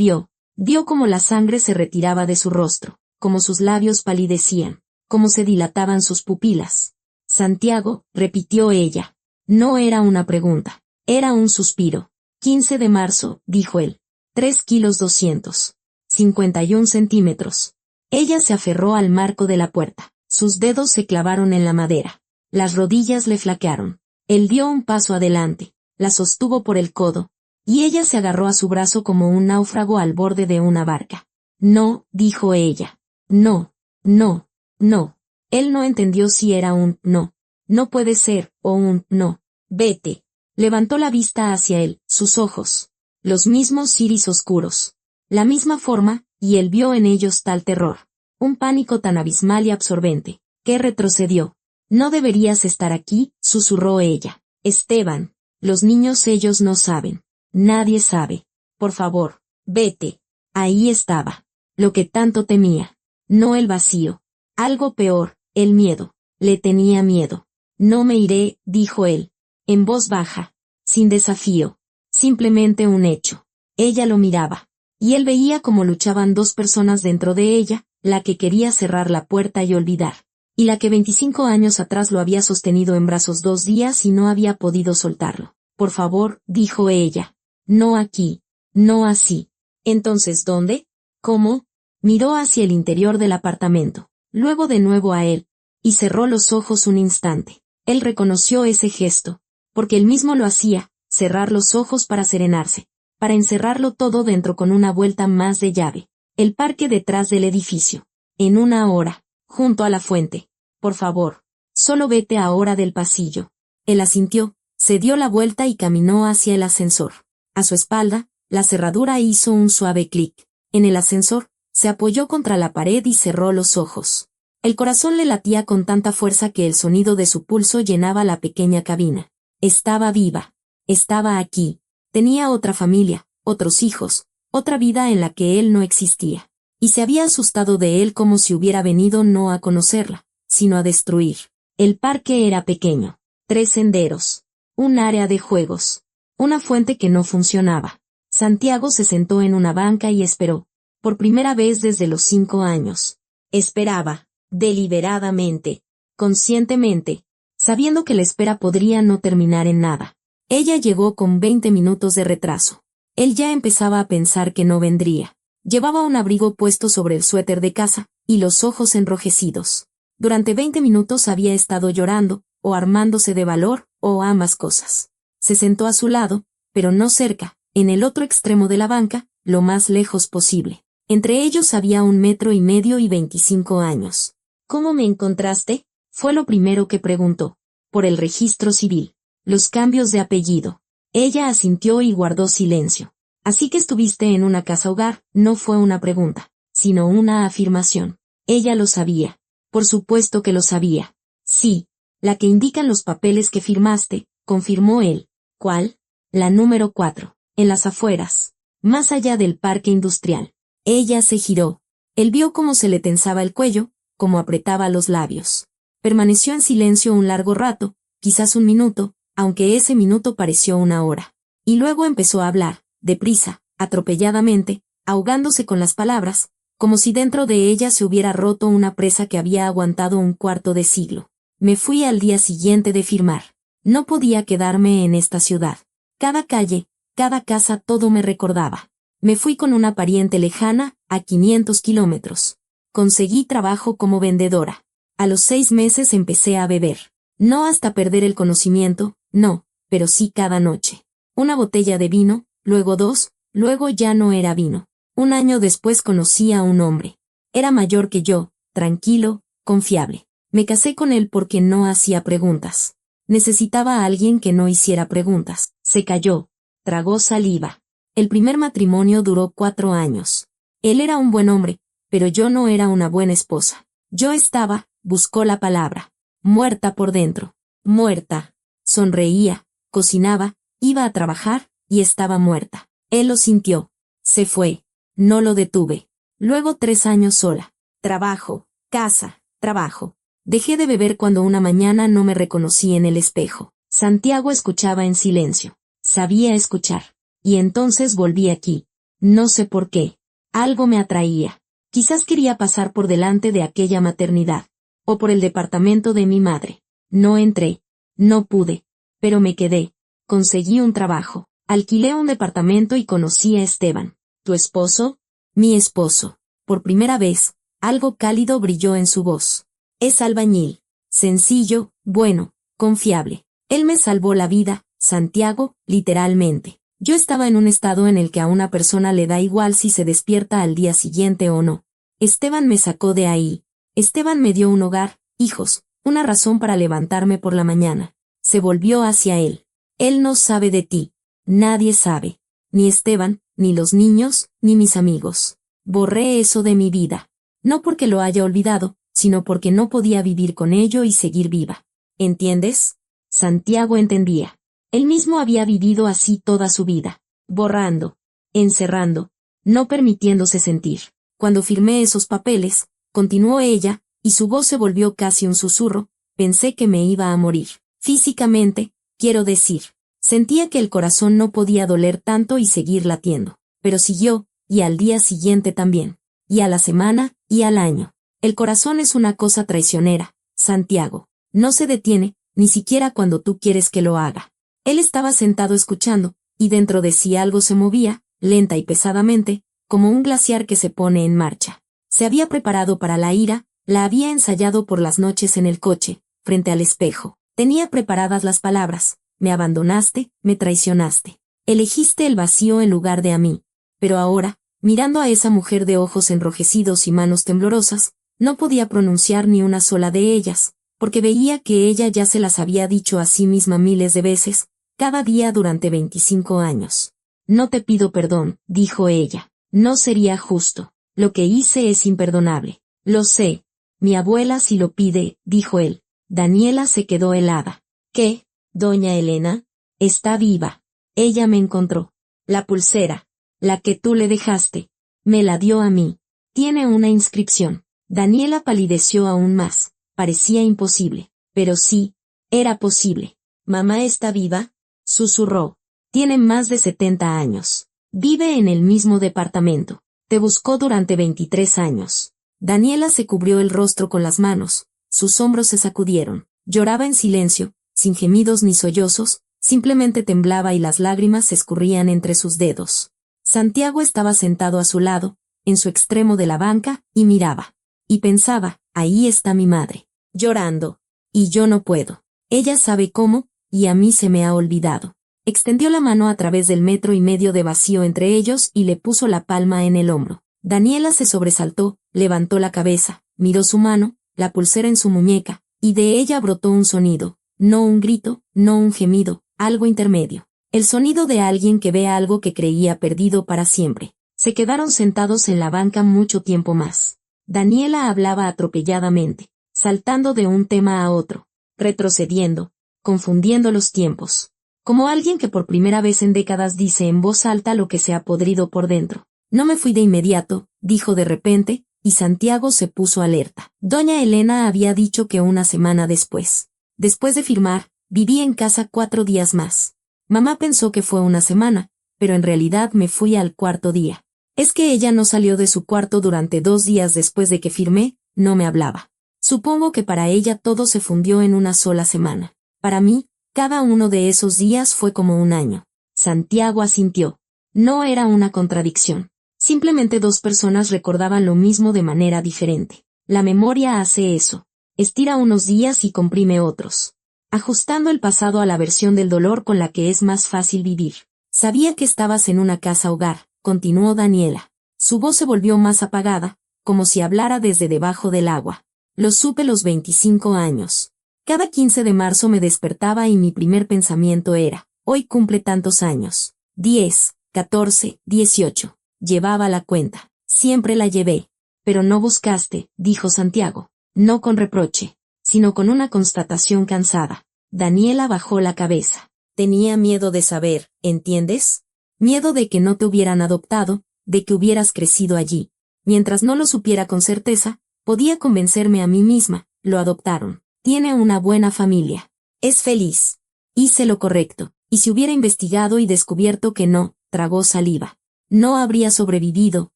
vio cómo la sangre se retiraba de su rostro, cómo sus labios palidecían, cómo se dilataban sus pupilas. Santiago, repitió ella. No era una pregunta, era un suspiro. 15 de marzo, dijo él. 3 kilos 200. 51 centímetros. Ella se aferró al marco de la puerta. Sus dedos se clavaron en la madera. Las rodillas le flaquearon. Él dio un paso adelante, la sostuvo por el codo, y ella se agarró a su brazo como un náufrago al borde de una barca. No, dijo ella. No, no, no. Él no entendió si era un no. No puede ser, o un no. Vete. Levantó la vista hacia él, sus ojos. Los mismos iris oscuros. La misma forma, y él vio en ellos tal terror. Un pánico tan abismal y absorbente, que retrocedió. No deberías estar aquí, susurró ella. Esteban. Los niños ellos no saben. Nadie sabe. Por favor, vete. Ahí estaba. Lo que tanto temía. No el vacío. Algo peor, el miedo. Le tenía miedo. No me iré, dijo él. En voz baja. Sin desafío. Simplemente un hecho. Ella lo miraba. Y él veía cómo luchaban dos personas dentro de ella, la que quería cerrar la puerta y olvidar. Y la que 25 años atrás lo había sostenido en brazos 2 días y no había podido soltarlo. Por favor, dijo ella. No aquí. No así. Entonces, ¿dónde? ¿Cómo? Miró hacia el interior del apartamento, luego de nuevo a él, y cerró los ojos un instante. Él reconoció ese gesto, porque él mismo lo hacía, cerrar los ojos para serenarse, para encerrarlo todo dentro con una vuelta más de llave. El parque detrás del edificio. En 1 hora, junto a la fuente. Por favor, solo vete ahora del pasillo. Él asintió, se dio la vuelta y caminó hacia el ascensor. A su espalda, la cerradura hizo un suave clic. En el ascensor, se apoyó contra la pared y cerró los ojos. El corazón le latía con tanta fuerza que el sonido de su pulso llenaba la pequeña cabina. Estaba viva. Estaba aquí. Tenía otra familia, otros hijos, otra vida en la que él no existía. Y se había asustado de él como si hubiera venido no a conocerla, sino a destruir. El parque era pequeño. 3 senderos. Un área de juegos. Una fuente que no funcionaba. Santiago se sentó en una banca y esperó. Por primera vez desde los 5 años. Esperaba, deliberadamente, conscientemente, sabiendo que la espera podría no terminar en nada. Ella llegó con 20 minutos de retraso. Él ya empezaba a pensar que no vendría. Llevaba un abrigo puesto sobre el suéter de casa, y los ojos enrojecidos. Durante 20 minutos había estado llorando, o armándose de valor, o ambas cosas. Se sentó a su lado, pero no cerca, en el otro extremo de la banca, lo más lejos posible. Entre ellos había 1,5 metros y 25 años. ¿Cómo me encontraste? Fue lo primero que preguntó. Por el registro civil. Los cambios de apellido. Ella asintió y guardó silencio. Así que estuviste en una casa hogar, no fue una pregunta, sino una afirmación. Ella lo sabía. Por supuesto que lo sabía. Sí, la que indican los papeles que firmaste, confirmó él. ¿Cuál? La número 4, en las afueras, más allá del parque industrial. Ella se giró. Él vio cómo se le tensaba el cuello, cómo apretaba los labios. Permaneció en silencio un largo rato, quizás un minuto, aunque ese minuto pareció una hora. Y luego empezó a hablar, deprisa, atropelladamente, ahogándose con las palabras, como si dentro de ella se hubiera roto una presa que había aguantado un cuarto de siglo. Me fui al día siguiente de firmar. No podía quedarme en esta ciudad. Cada calle, cada casa, todo me recordaba. Me fui con una pariente lejana, a 500 kilómetros. Conseguí trabajo como vendedora. A los 6 meses empecé a beber. No hasta perder el conocimiento, no, pero sí cada noche. Una botella de vino, luego 2, luego ya no era vino. Un año después conocí a un hombre. Era mayor que yo, tranquilo, confiable. Me casé con él porque no hacía preguntas. Necesitaba a alguien que no hiciera preguntas. Se calló. Tragó saliva. El primer matrimonio duró 4 años. Él era un buen hombre, pero yo no era una buena esposa. Yo estaba, buscó la palabra, muerta por dentro. Muerta. Sonreía, cocinaba, iba a trabajar, y estaba muerta. Él lo sintió. Se fue. No lo detuve. Luego 3 años sola. Trabajo, casa, trabajo. Dejé de beber cuando una mañana no me reconocí en el espejo. Santiago escuchaba en silencio. Sabía escuchar. Y entonces volví aquí. No sé por qué. Algo me atraía. Quizás quería pasar por delante de aquella maternidad. O por el departamento de mi madre. No entré. No pude. Pero me quedé. Conseguí un trabajo. Alquilé un departamento y conocí a Esteban. ¿Tu esposo? Mi esposo. Por primera vez, algo cálido brilló en su voz. Es albañil. Sencillo, bueno, confiable. Él me salvó la vida, Santiago, literalmente. Yo estaba en un estado en el que a una persona le da igual si se despierta al día siguiente o no. Esteban me sacó de ahí. Esteban me dio un hogar, hijos, una razón para levantarme por la mañana. Se volvió hacia él. Él no sabe de ti. Nadie sabe. Ni Esteban, ni los niños, ni mis amigos. Borré eso de mi vida. No porque lo haya olvidado, sino porque no podía vivir con ello y seguir viva. ¿Entiendes? Santiago entendía. Él mismo había vivido así toda su vida, borrando, encerrando, no permitiéndose sentir. Cuando firmé esos papeles, continuó ella, y su voz se volvió casi un susurro, pensé que me iba a morir. Físicamente, quiero decir. Sentía que el corazón no podía doler tanto y seguir latiendo. Pero siguió, y al día siguiente también. Y a la semana, y al año. El corazón es una cosa traicionera, Santiago. No se detiene, ni siquiera cuando tú quieres que lo haga. Él estaba sentado escuchando, y dentro de sí algo se movía, lenta y pesadamente, como un glaciar que se pone en marcha. Se había preparado para la ira, la había ensayado por las noches en el coche, frente al espejo. Tenía preparadas las palabras. Me abandonaste, me traicionaste. Elegiste el vacío en lugar de a mí. Pero ahora, mirando a esa mujer de ojos enrojecidos y manos temblorosas, no podía pronunciar ni una sola de ellas, porque veía que ella ya se las había dicho a sí misma miles de veces, cada día durante 25 años. No te pido perdón, dijo ella. No sería justo. Lo que hice es imperdonable. Lo sé. Mi abuela sí lo pide, dijo él. Daniela se quedó helada. ¿Qué? Doña Elena, está viva. Ella me encontró. La pulsera, la que tú le dejaste, me la dio a mí. Tiene una inscripción. Daniela palideció aún más. Parecía imposible. Pero sí, era posible. ¿Mamá está viva? Susurró. Tiene más de 70 años. Vive en el mismo departamento. Te buscó durante 23 años. Daniela se cubrió el rostro con las manos. Sus hombros se sacudieron. Lloraba en silencio, sin gemidos ni sollozos, simplemente temblaba y las lágrimas se escurrían entre sus dedos. Santiago estaba sentado a su lado, en su extremo de la banca, y miraba. Y pensaba, ahí está mi madre, llorando. Y yo no puedo. Ella sabe cómo, y a mí se me ha olvidado. Extendió la mano a través del 1,5 metros de vacío entre ellos y le puso la palma en el hombro. Daniela se sobresaltó, levantó la cabeza, miró su mano, la pulsera en su muñeca, y de ella brotó un sonido. No un grito, no un gemido, algo intermedio. El sonido de alguien que ve algo que creía perdido para siempre. Se quedaron sentados en la banca mucho tiempo más. Daniela hablaba atropelladamente, saltando de un tema a otro, retrocediendo, confundiendo los tiempos. Como alguien que por primera vez en décadas dice en voz alta lo que se ha podrido por dentro. No me fui de inmediato, dijo de repente, y Santiago se puso alerta. Doña Elena había dicho que una semana después. Después de firmar, Viví en casa 4 días más. Mamá pensó que fue una semana, pero en realidad me fui al cuarto día. Es que ella no salió de su cuarto durante 2 días después de que firmé, no me hablaba. Supongo que para ella todo se fundió en una sola semana. Para mí, cada uno de esos días fue como un año. Santiago asintió. No era una contradicción. Simplemente 2 personas recordaban lo mismo de manera diferente. La memoria hace eso. Estira unos días y comprime otros, ajustando el pasado a la versión del dolor con la que es más fácil vivir. Sabía que estabas en una casa hogar, continuó Daniela. Su voz se volvió más apagada, como si hablara desde debajo del agua. Lo supe los 25 años. Cada 15 de marzo me despertaba y mi primer pensamiento era, hoy cumple tantos años. 10, 14, 18. Llevaba la cuenta. Siempre la llevé. Pero no buscaste, dijo Santiago. No con reproche, sino con una constatación cansada. Daniela bajó la cabeza. Tenía miedo de saber, ¿entiendes? Miedo de que no te hubieran adoptado, de que hubieras crecido allí. Mientras no lo supiera con certeza, podía convencerme a mí misma, lo adoptaron. Tiene una buena familia. Es feliz. Hice lo correcto, y si hubiera investigado y descubierto que no, tragó saliva. No habría sobrevivido,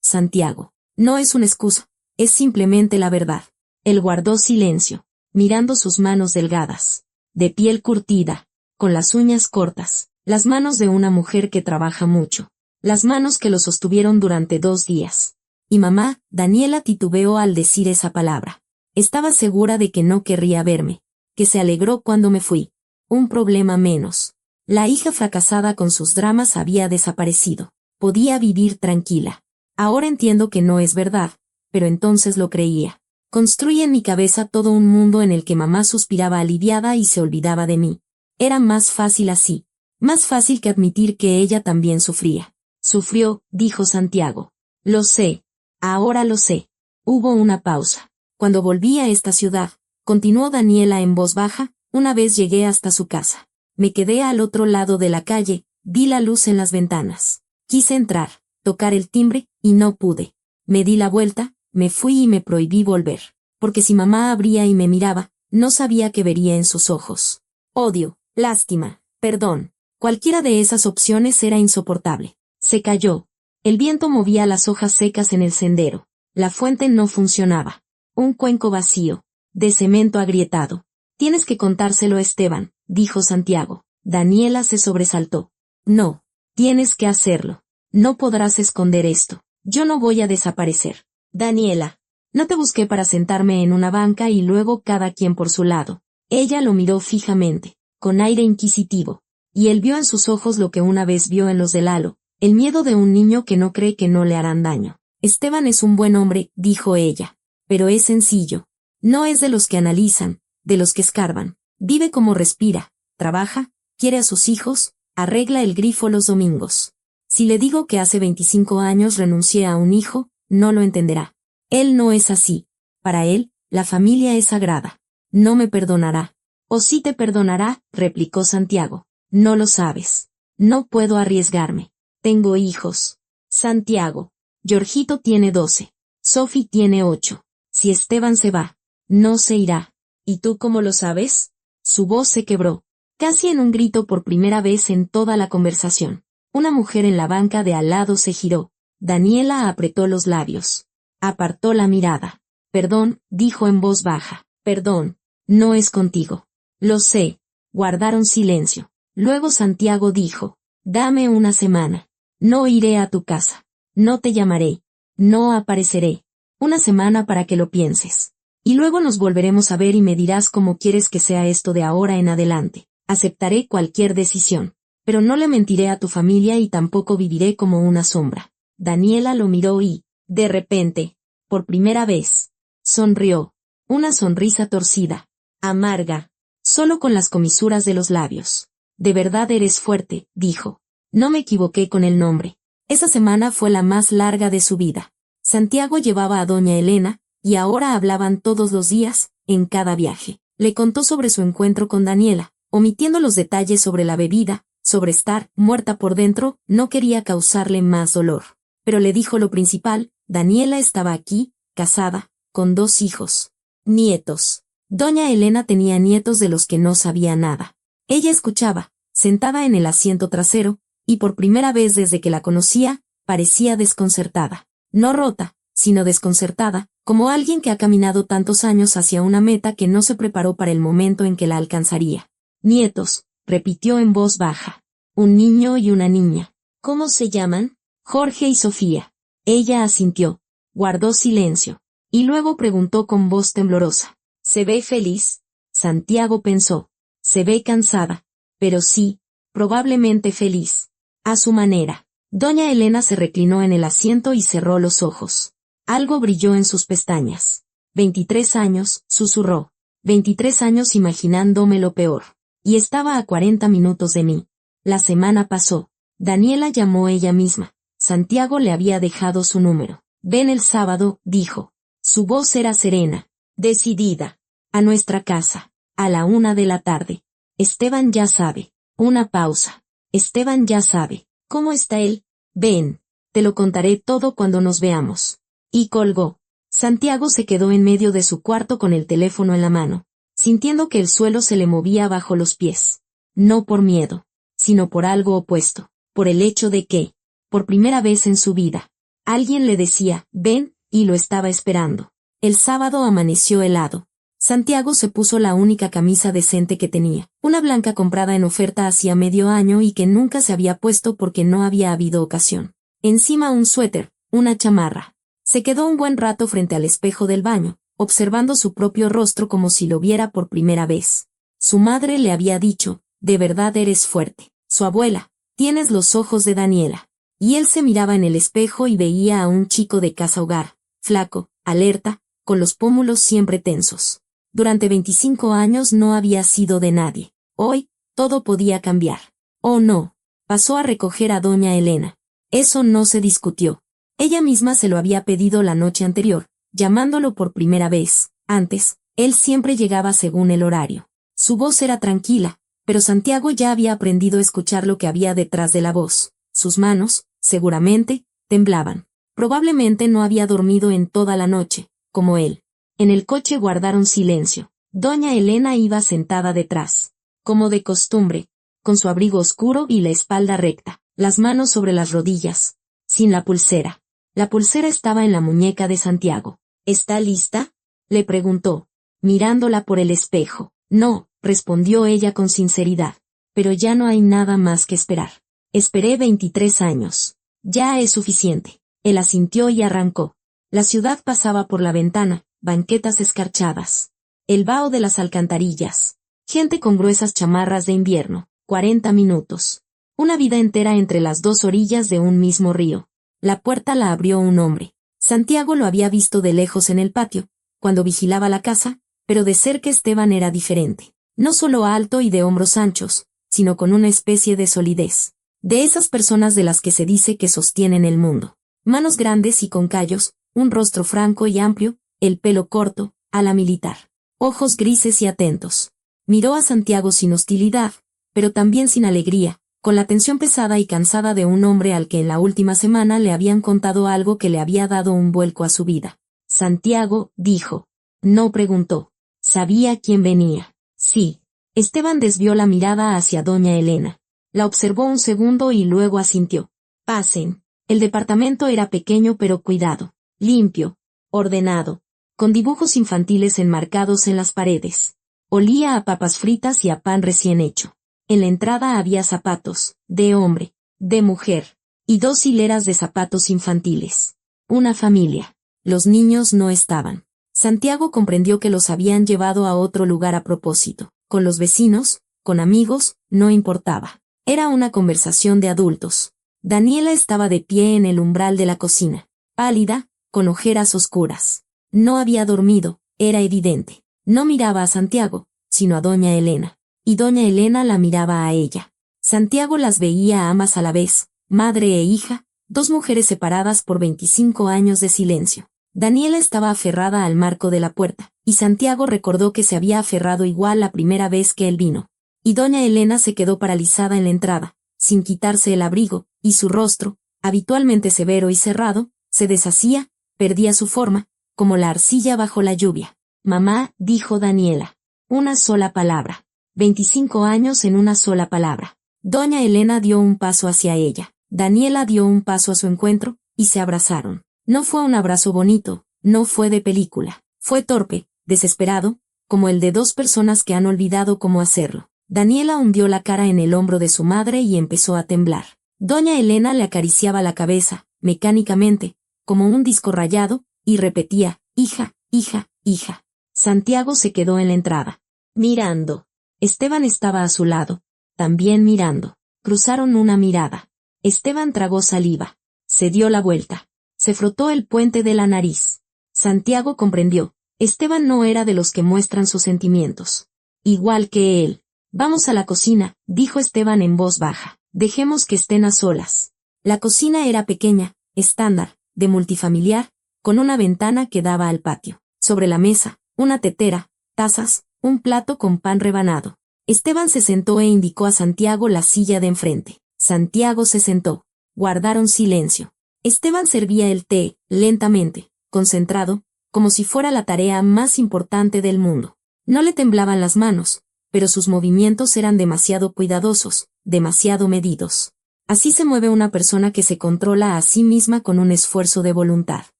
Santiago. No es una excusa, es simplemente la verdad. Él guardó silencio, mirando sus manos delgadas, de piel curtida, con las uñas cortas, las manos de una mujer que trabaja mucho, las manos que lo sostuvieron durante 2 días. Y mamá, Daniela titubeó al decir esa palabra. Estaba segura de que no querría verme, que se alegró cuando me fui. Un problema menos. La hija fracasada con sus dramas había desaparecido. Podía vivir tranquila. Ahora entiendo que no es verdad, pero entonces lo creía. Construí en mi cabeza todo un mundo en el que mamá suspiraba aliviada y se olvidaba de mí. Era más fácil así. Más fácil que admitir que ella también sufría. Sufrió, dijo Santiago. Lo sé. Ahora lo sé. Hubo una pausa. Cuando volví a esta ciudad, continuó Daniela en voz baja, una vez llegué hasta su casa. Me quedé al otro lado de la calle, vi la luz en las ventanas. Quise entrar, tocar el timbre, y no pude. Me di la vuelta, me fui y me prohibí volver. Porque si mamá abría y me miraba, no sabía qué vería en sus ojos. Odio, lástima, perdón. Cualquiera de esas opciones era insoportable. Se cayó. El viento movía las hojas secas en el sendero. La fuente no funcionaba. Un cuenco vacío, de cemento agrietado. Tienes que contárselo a Esteban, dijo Santiago. Daniela se sobresaltó. No, tienes que hacerlo. No podrás esconder esto. Yo no voy a desaparecer. Daniela, no te busqué para sentarme en una banca y luego cada quien por su lado. Ella lo miró fijamente, con aire inquisitivo, y él vio en sus ojos lo que una vez vio en los de Lalo, el miedo de un niño que no cree que no le harán daño. Esteban es un buen hombre, dijo ella. Pero es sencillo. No es de los que analizan, de los que escarban. Vive como respira, trabaja, quiere a sus hijos, arregla el grifo los domingos. Si le digo que hace 25 años renuncié a un hijo, no lo entenderá. Él no es así. Para él, la familia es sagrada. No me perdonará. O sí te perdonará, replicó Santiago. No lo sabes. No puedo arriesgarme. Tengo hijos. Santiago. Jorgito tiene 12. Sophie tiene 8. Si Esteban se va, no se irá. ¿Y tú cómo lo sabes? Su voz se quebró, casi en un grito por primera vez en toda la conversación. Una mujer en la banca de al lado se giró. Daniela apretó los labios. Apartó la mirada. Perdón, dijo en voz baja. Perdón, no es contigo. Lo sé. Guardaron silencio. Luego Santiago dijo, dame una semana. No iré a tu casa. No te llamaré. No apareceré. Una semana para que lo pienses. Y luego nos volveremos a ver y me dirás cómo quieres que sea esto de ahora en adelante. Aceptaré cualquier decisión. Pero no le mentiré a tu familia y tampoco viviré como una sombra. Daniela lo miró y, de repente, por primera vez, sonrió. Una sonrisa torcida, amarga, solo con las comisuras de los labios. De verdad eres fuerte, dijo. No me equivoqué con el nombre. Esa semana fue la más larga de su vida. Santiago llevaba a doña Elena, y ahora hablaban todos los días, en cada viaje. Le contó sobre su encuentro con Daniela, omitiendo los detalles sobre la bebida, sobre estar muerta por dentro, no quería causarle más dolor. Pero le dijo lo principal, Daniela estaba aquí, casada, con 2 hijos. Nietos. Doña Elena tenía nietos de los que no sabía nada. Ella escuchaba, sentada en el asiento trasero, y por primera vez desde que la conocía, parecía desconcertada. No rota, sino desconcertada, como alguien que ha caminado tantos años hacia una meta que no se preparó para el momento en que la alcanzaría. Nietos, repitió en voz baja. Un niño y una niña. ¿Cómo se llaman? Jorge y Sofía. Ella asintió. Guardó silencio. Y luego preguntó con voz temblorosa. ¿Se ve feliz? Santiago pensó. Se ve cansada. Pero sí, probablemente feliz. A su manera. Doña Elena se reclinó en el asiento y cerró los ojos. Algo brilló en sus pestañas. 23 años, susurró. 23 años imaginándome lo peor. Y estaba a 40 minutos de mí. La semana pasó. Daniela llamó ella misma. Santiago le había dejado su número. Ven el sábado, dijo. Su voz era serena, decidida. A nuestra casa. A la 1 de la tarde. Esteban ya sabe. Una pausa. Esteban ya sabe. ¿Cómo está él? Ven. Te lo contaré todo cuando nos veamos. Y colgó. Santiago se quedó en medio de su cuarto con el teléfono en la mano, sintiendo que el suelo se le movía bajo los pies. No por miedo, sino por algo opuesto, por el hecho de que, por primera vez en su vida, alguien le decía, ven, y lo estaba esperando. El sábado amaneció helado. Santiago se puso la única camisa decente que tenía, una blanca comprada en oferta hacía medio año y que nunca se había puesto porque no había habido ocasión. Encima un suéter, una chamarra. Se quedó un buen rato frente al espejo del baño, observando su propio rostro como si lo viera por primera vez. Su madre le había dicho, de verdad eres fuerte. Su abuela, tienes los ojos de Daniela. Y él se miraba en el espejo y veía a un chico de casa hogar, flaco, alerta, con los pómulos siempre tensos. Durante 25 años no había sido de nadie. Hoy, todo podía cambiar. Oh no. Pasó a recoger a doña Elena. Eso no se discutió. Ella misma se lo había pedido la noche anterior, llamándolo por primera vez. Antes, él siempre llegaba según el horario. Su voz era tranquila, pero Santiago ya había aprendido a escuchar lo que había detrás de la voz. Sus manos, seguramente, temblaban. Probablemente no había dormido en toda la noche, como él. En el coche guardaron silencio. Doña Elena iba sentada detrás, como de costumbre, con su abrigo oscuro y la espalda recta, las manos sobre las rodillas, sin la pulsera. La pulsera estaba en la muñeca de Santiago. ¿Está lista?, le preguntó, mirándola por el espejo. No, respondió ella con sinceridad. Pero ya no hay nada más que esperar. Esperé 23 años. Ya es suficiente. Él asintió y arrancó. La ciudad pasaba por la ventana, banquetas escarchadas. El vaho de las alcantarillas. Gente con gruesas chamarras de invierno. 40 minutos. Una vida entera entre las dos orillas de un mismo río. La puerta la abrió un hombre. Santiago lo había visto de lejos en el patio, cuando vigilaba la casa, pero de cerca Esteban era diferente. No solo alto y de hombros anchos, sino con una especie de solidez. De esas personas de las que se dice que sostienen el mundo. Manos grandes y con callos, un rostro franco y amplio, el pelo corto, a la militar. Ojos grises y atentos. Miró a Santiago sin hostilidad, pero también sin alegría, con la tensión pesada y cansada de un hombre al que en la última semana le habían contado algo que le había dado un vuelco a su vida. Santiago, dijo. No preguntó. Sabía quién venía. Sí. Esteban desvió la mirada hacia doña Elena. La observó un segundo y luego asintió. Pasen. El departamento era pequeño pero cuidado, limpio, ordenado, con dibujos infantiles enmarcados en las paredes. Olía a papas fritas y a pan recién hecho. En la entrada había zapatos, de hombre, de mujer, y 2 hileras de zapatos infantiles. Una familia. Los niños no estaban. Santiago comprendió que los habían llevado a otro lugar a propósito. Con los vecinos, con amigos, no importaba. Era una conversación de adultos. Daniela estaba de pie en el umbral de la cocina, pálida, con ojeras oscuras. No había dormido, era evidente. No miraba a Santiago, sino a doña Elena. Y doña Elena la miraba a ella. Santiago las veía a ambas a la vez, madre e hija, 2 mujeres separadas por 25 años de silencio. Daniela estaba aferrada al marco de la puerta, y Santiago recordó que se había aferrado igual la primera vez que él vino. Y doña Elena se quedó paralizada en la entrada, sin quitarse el abrigo, y su rostro, habitualmente severo y cerrado, se deshacía, perdía su forma, como la arcilla bajo la lluvia. Mamá, dijo Daniela. Una sola palabra. 25 años en una sola palabra. Doña Elena dio un paso hacia ella. Daniela dio un paso a su encuentro, y se abrazaron. No fue un abrazo bonito, no fue de película. Fue torpe, desesperado, como el de dos personas que han olvidado cómo hacerlo. Daniela hundió la cara en el hombro de su madre y empezó a temblar. Doña Elena le acariciaba la cabeza, mecánicamente, como un disco rayado, y repetía, hija, hija, hija. Santiago se quedó en la entrada, mirando. Esteban estaba a su lado, también mirando. Cruzaron una mirada. Esteban tragó saliva. Se dio la vuelta. Se frotó el puente de la nariz. Santiago comprendió. Esteban no era de los que muestran sus sentimientos. Igual que él. Vamos a la cocina, dijo Esteban en voz baja. Dejemos que estén a solas. La cocina era pequeña, estándar, de multifamiliar, con una ventana que daba al patio. Sobre la mesa, una tetera, tazas, un plato con pan rebanado. Esteban se sentó e indicó a Santiago la silla de enfrente. Santiago se sentó. Guardaron silencio. Esteban servía el té, lentamente, concentrado, como si fuera la tarea más importante del mundo. No le temblaban las manos, pero sus movimientos eran demasiado cuidadosos, demasiado medidos. Así se mueve una persona que se controla a sí misma con un esfuerzo de voluntad.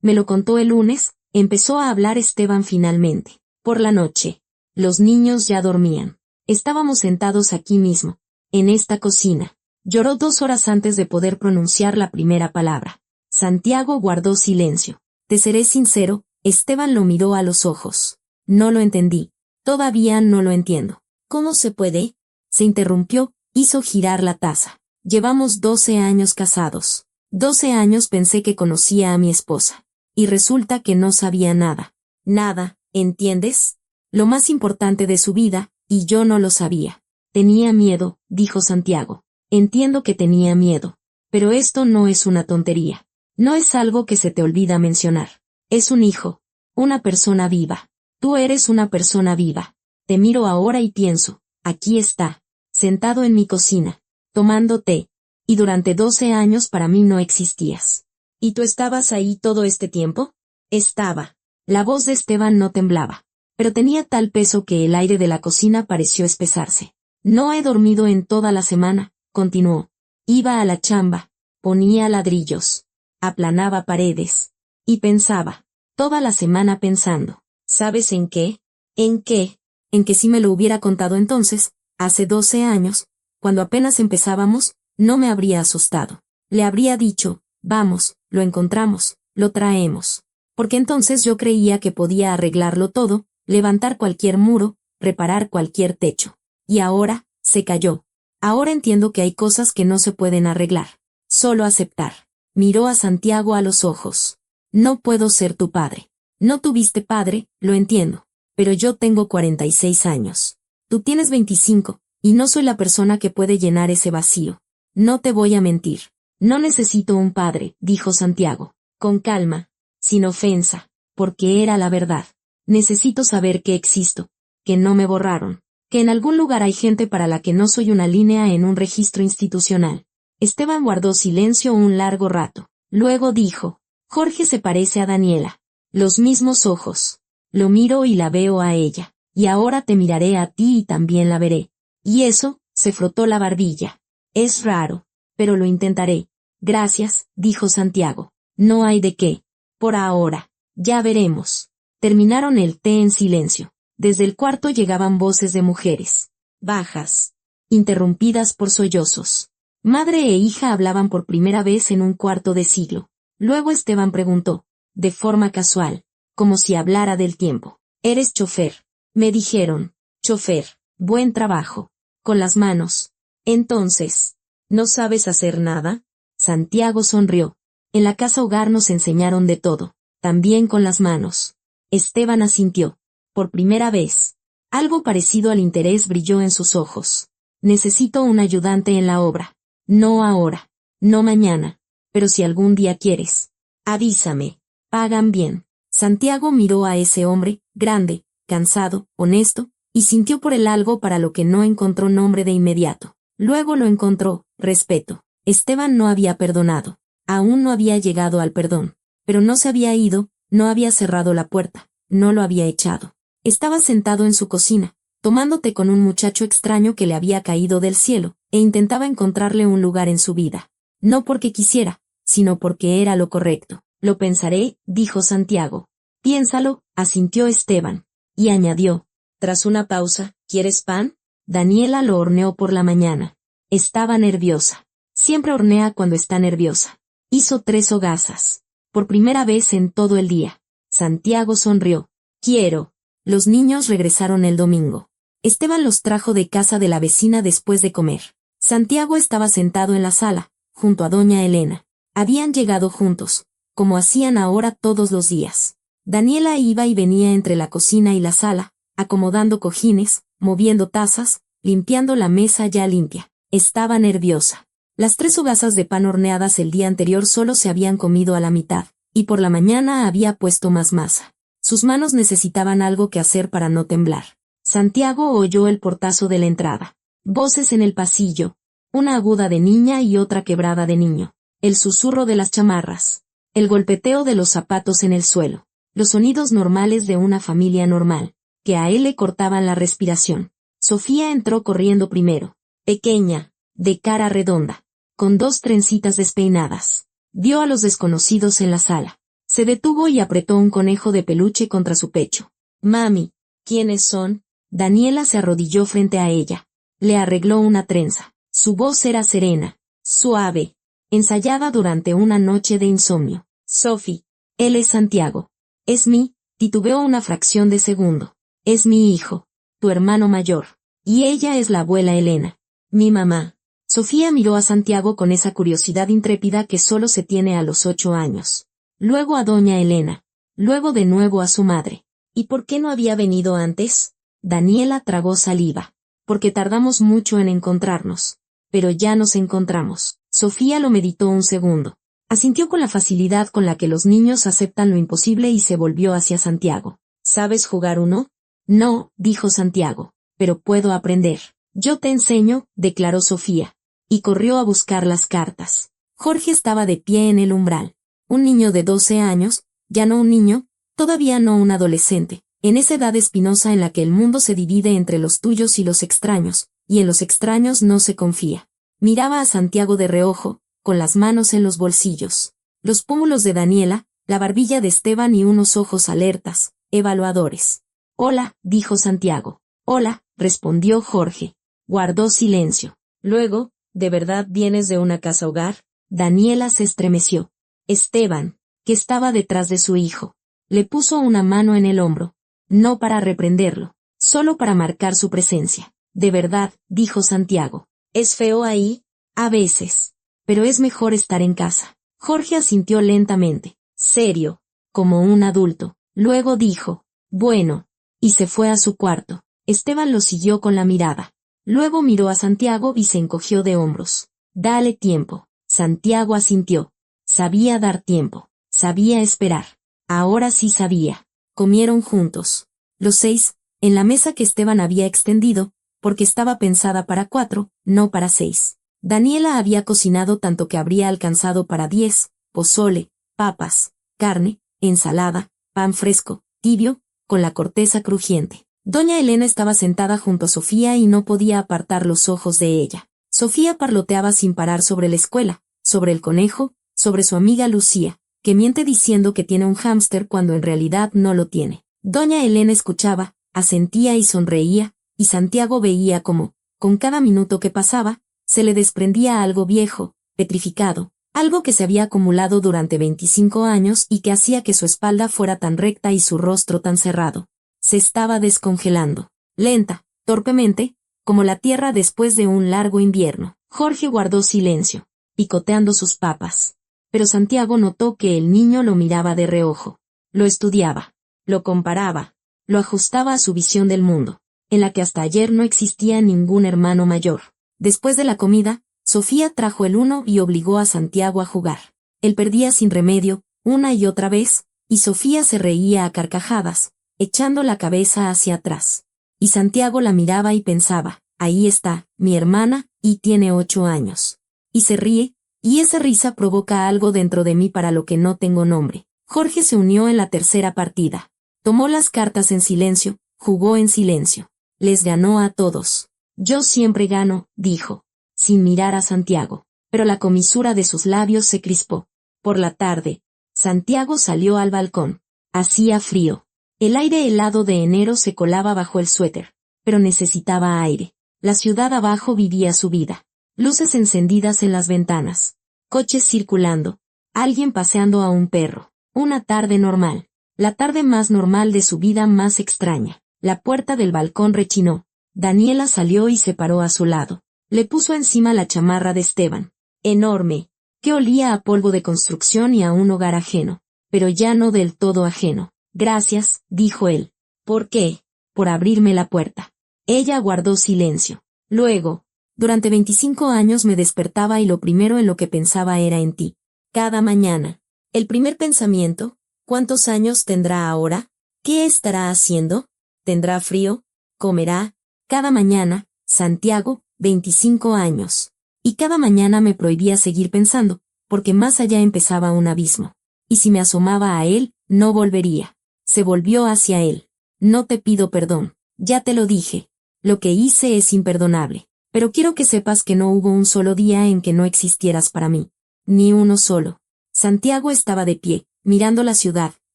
Me lo contó el lunes, empezó a hablar Esteban finalmente. Por la noche. Los niños ya dormían. Estábamos sentados aquí mismo, en esta cocina. Lloró 2 horas antes de poder pronunciar la primera palabra. Santiago guardó silencio. Te seré sincero, Esteban lo miró a los ojos. No lo entendí. Todavía no lo entiendo. ¿Cómo se puede? Se interrumpió, hizo girar la taza. Llevamos 12 años casados. 12 años pensé que conocía a mi esposa. Y resulta que no sabía nada. Nada, ¿entiendes? Lo más importante de su vida, y yo no lo sabía. Tenía miedo, dijo Santiago. Entiendo que tenía miedo. Pero esto no es una tontería. No es algo que se te olvida mencionar. Es un hijo. Una persona viva. Tú eres una persona viva. Te miro ahora y pienso, aquí está, sentado en mi cocina, tomando té. Y durante 12 años para mí no existías. ¿Y tú estabas ahí todo este tiempo? Estaba. La voz de Esteban no temblaba. Pero tenía tal peso que el aire de la cocina pareció espesarse. No he dormido en toda la semana, continuó. Iba a la chamba, ponía ladrillos, aplanaba paredes. Y pensaba, toda la semana pensando. ¿Sabes en qué? ¿En qué? En que si me lo hubiera contado entonces, hace 12 años, cuando apenas empezábamos, no me habría asustado. Le habría dicho, vamos, lo encontramos, lo traemos. Porque entonces yo creía que podía arreglarlo todo, levantar cualquier muro, reparar cualquier techo. Y ahora, se calló. Ahora entiendo que hay cosas que no se pueden arreglar. Solo aceptar. Miró a Santiago a los ojos. No puedo ser tu padre. No tuviste padre, lo entiendo. Pero yo tengo 46 años. Tú tienes 25, y no soy la persona que puede llenar ese vacío. No te voy a mentir. No necesito un padre, dijo Santiago. Con calma, sin ofensa, porque era la verdad. Necesito saber que existo, que no me borraron, que en algún lugar hay gente para la que no soy una línea en un registro institucional. Esteban guardó silencio un largo rato. Luego dijo, Jorge se parece a Daniela. Los mismos ojos. Lo miro y la veo a ella. Y ahora te miraré a ti y también la veré. Y eso, se frotó la barbilla. Es raro, pero lo intentaré. Gracias, dijo Santiago. No hay de qué. Por ahora. Ya veremos. Terminaron el té en silencio. Desde el cuarto llegaban voces de mujeres. Bajas. Interrumpidas por sollozos. Madre e hija hablaban por primera vez en un cuarto de siglo. Luego Esteban preguntó, de forma casual, como si hablara del tiempo. ¿Eres chofer? Me dijeron. Chofer. Buen trabajo. Con las manos. Entonces, ¿no sabes hacer nada? Santiago sonrió. En la casa hogar nos enseñaron de todo, también con las manos. Esteban asintió. Por primera vez. Algo parecido al interés brilló en sus ojos. Necesito un ayudante en la obra. No ahora. No mañana. Pero si algún día quieres. Avísame. Pagan bien. Santiago miró a ese hombre, grande, cansado, honesto, y sintió por él algo para lo que no encontró nombre de inmediato. Luego lo encontró, respeto. Esteban no había perdonado. Aún no había llegado al perdón. Pero no se había ido, no había cerrado la puerta, no lo había echado. Estaba sentado en su cocina, tomándote con un muchacho extraño que le había caído del cielo, e intentaba encontrarle un lugar en su vida. No porque quisiera, sino porque era lo correcto. Lo pensaré, dijo Santiago. Piénsalo, asintió Esteban. Y añadió, tras una pausa, ¿quieres pan? Daniela lo horneó por la mañana. Estaba nerviosa. Siempre hornea cuando está nerviosa. Hizo 3 hogazas. Por primera vez en todo el día. Santiago sonrió. Quiero. Los niños regresaron el domingo. Esteban los trajo de casa de la vecina después de comer. Santiago estaba sentado en la sala, junto a doña Elena. Habían llegado juntos, como hacían ahora todos los días. Daniela iba y venía entre la cocina y la sala, acomodando cojines, moviendo tazas, limpiando la mesa ya limpia. Estaba nerviosa. Las 3 hogazas de pan horneadas el día anterior solo se habían comido a la mitad, y por la mañana había puesto más masa. Sus manos necesitaban algo que hacer para no temblar. Santiago oyó el portazo de la entrada. Voces en el pasillo. Una aguda de niña y otra quebrada de niño. El susurro de las chamarras. El golpeteo de los zapatos en el suelo. Los sonidos normales de una familia normal, que a él le cortaban la respiración. Sofía entró corriendo primero. Pequeña, de cara redonda, con 2 trencitas despeinadas. Vio a los desconocidos en la sala. Se detuvo y apretó un conejo de peluche contra su pecho. Mami, ¿quiénes son? Daniela se arrodilló frente a ella. Le arregló una trenza. Su voz era serena, suave, ensayada durante una noche de insomnio. Sophie, él es Santiago. Es titubeó una fracción de segundo. Es mi hijo, tu hermano mayor. Y ella es la abuela Elena. Mi mamá. Sofía miró a Santiago con esa curiosidad intrépida que solo se tiene a los 8 años. Luego a doña Elena. Luego de nuevo a su madre. ¿Y por qué no había venido antes? Daniela tragó saliva. Porque tardamos mucho en encontrarnos. Pero ya nos encontramos. Sofía lo meditó un segundo. Asintió con la facilidad con la que los niños aceptan lo imposible y se volvió hacia Santiago. ¿Sabes jugar uno? No, dijo Santiago. Pero puedo aprender. Yo te enseño, declaró Sofía. Y corrió a buscar las cartas. Jorge estaba de pie en el umbral. Un niño de 12 años, ya no un niño, todavía no un adolescente, en esa edad espinosa en la que el mundo se divide entre los tuyos y los extraños, y en los extraños no se confía. Miraba a Santiago de reojo, con las manos en los bolsillos. Los pómulos de Daniela, la barbilla de Esteban y unos ojos alertas, evaluadores. Hola, dijo Santiago. Hola, respondió Jorge. Guardó silencio. Luego, ¿de verdad vienes de una casa hogar? Daniela se estremeció. Esteban, que estaba detrás de su hijo, le puso una mano en el hombro. No para reprenderlo, solo para marcar su presencia. De verdad, dijo Santiago. ¿Es feo ahí? A veces. Pero es mejor estar en casa. Jorge asintió lentamente, serio, como un adulto. Luego dijo, bueno, y se fue a su cuarto. Esteban lo siguió con la mirada. Luego miró a Santiago y se encogió de hombros. Dale tiempo. Santiago asintió. Sabía dar tiempo. Sabía esperar. Ahora sí sabía. Comieron juntos. Los 6, en la mesa que Esteban había extendido, porque estaba pensada para 4, no para 6. Daniela había cocinado tanto que habría alcanzado para 10, pozole, papas, carne, ensalada, pan fresco, tibio, con la corteza crujiente. Doña Elena estaba sentada junto a Sofía y no podía apartar los ojos de ella. Sofía parloteaba sin parar sobre la escuela, sobre el conejo, sobre su amiga Lucía, que miente diciendo que tiene un hámster cuando en realidad no lo tiene. Doña Elena escuchaba, asentía y sonreía, y Santiago veía cómo, con cada minuto que pasaba, se le desprendía algo viejo, petrificado, algo que se había acumulado durante 25 años y que hacía que su espalda fuera tan recta y su rostro tan cerrado. Se estaba descongelando, lenta, torpemente, como la tierra después de un largo invierno. Jorge guardó silencio, picoteando sus papas. Pero Santiago notó que el niño lo miraba de reojo. Lo estudiaba, lo comparaba, lo ajustaba a su visión del mundo, en la que hasta ayer no existía ningún hermano mayor. Después de la comida, Sofía trajo el uno y obligó a Santiago a jugar. Él perdía sin remedio, una y otra vez, y Sofía se reía a carcajadas, echando la cabeza hacia atrás. Y Santiago la miraba y pensaba, ahí está, mi hermana, y tiene 8 años. Y se ríe, y esa risa provoca algo dentro de mí para lo que no tengo nombre. Jorge se unió en la tercera partida. Tomó las cartas en silencio, jugó en silencio. les ganó a todos. Yo siempre gano, dijo, sin mirar a Santiago, pero la comisura de sus labios se crispó. Por la tarde, Santiago salió al balcón. Hacía frío. El aire helado de enero se colaba bajo el suéter, pero necesitaba aire. La ciudad abajo vivía su vida. Luces encendidas en las ventanas. Coches circulando. Alguien paseando a un perro. Una tarde normal. La tarde más normal de su vida más extraña. La puerta del balcón rechinó. Daniela salió y se paró a su lado. Le puso encima la chamarra de Esteban. Enorme, que olía a polvo de construcción y a un hogar ajeno, pero ya no del todo ajeno. Gracias, dijo él. ¿Por qué? Por abrirme la puerta. Ella guardó silencio. Luego, durante 25 años me despertaba y lo primero en lo que pensaba era en ti. Cada mañana. El primer pensamiento, ¿cuántos años tendrá ahora? ¿Qué estará haciendo? ¿Tendrá frío? ¿Comerá? Cada mañana, Santiago, 25 años. Y cada mañana me prohibía seguir pensando, porque más allá empezaba un abismo. Y si me asomaba a él, no volvería. Se volvió hacia él. No te pido perdón. Ya te lo dije. Lo que hice es imperdonable. Pero quiero que sepas que no hubo un solo día en que no existieras para mí. Ni uno solo. Santiago estaba de pie, mirando la ciudad,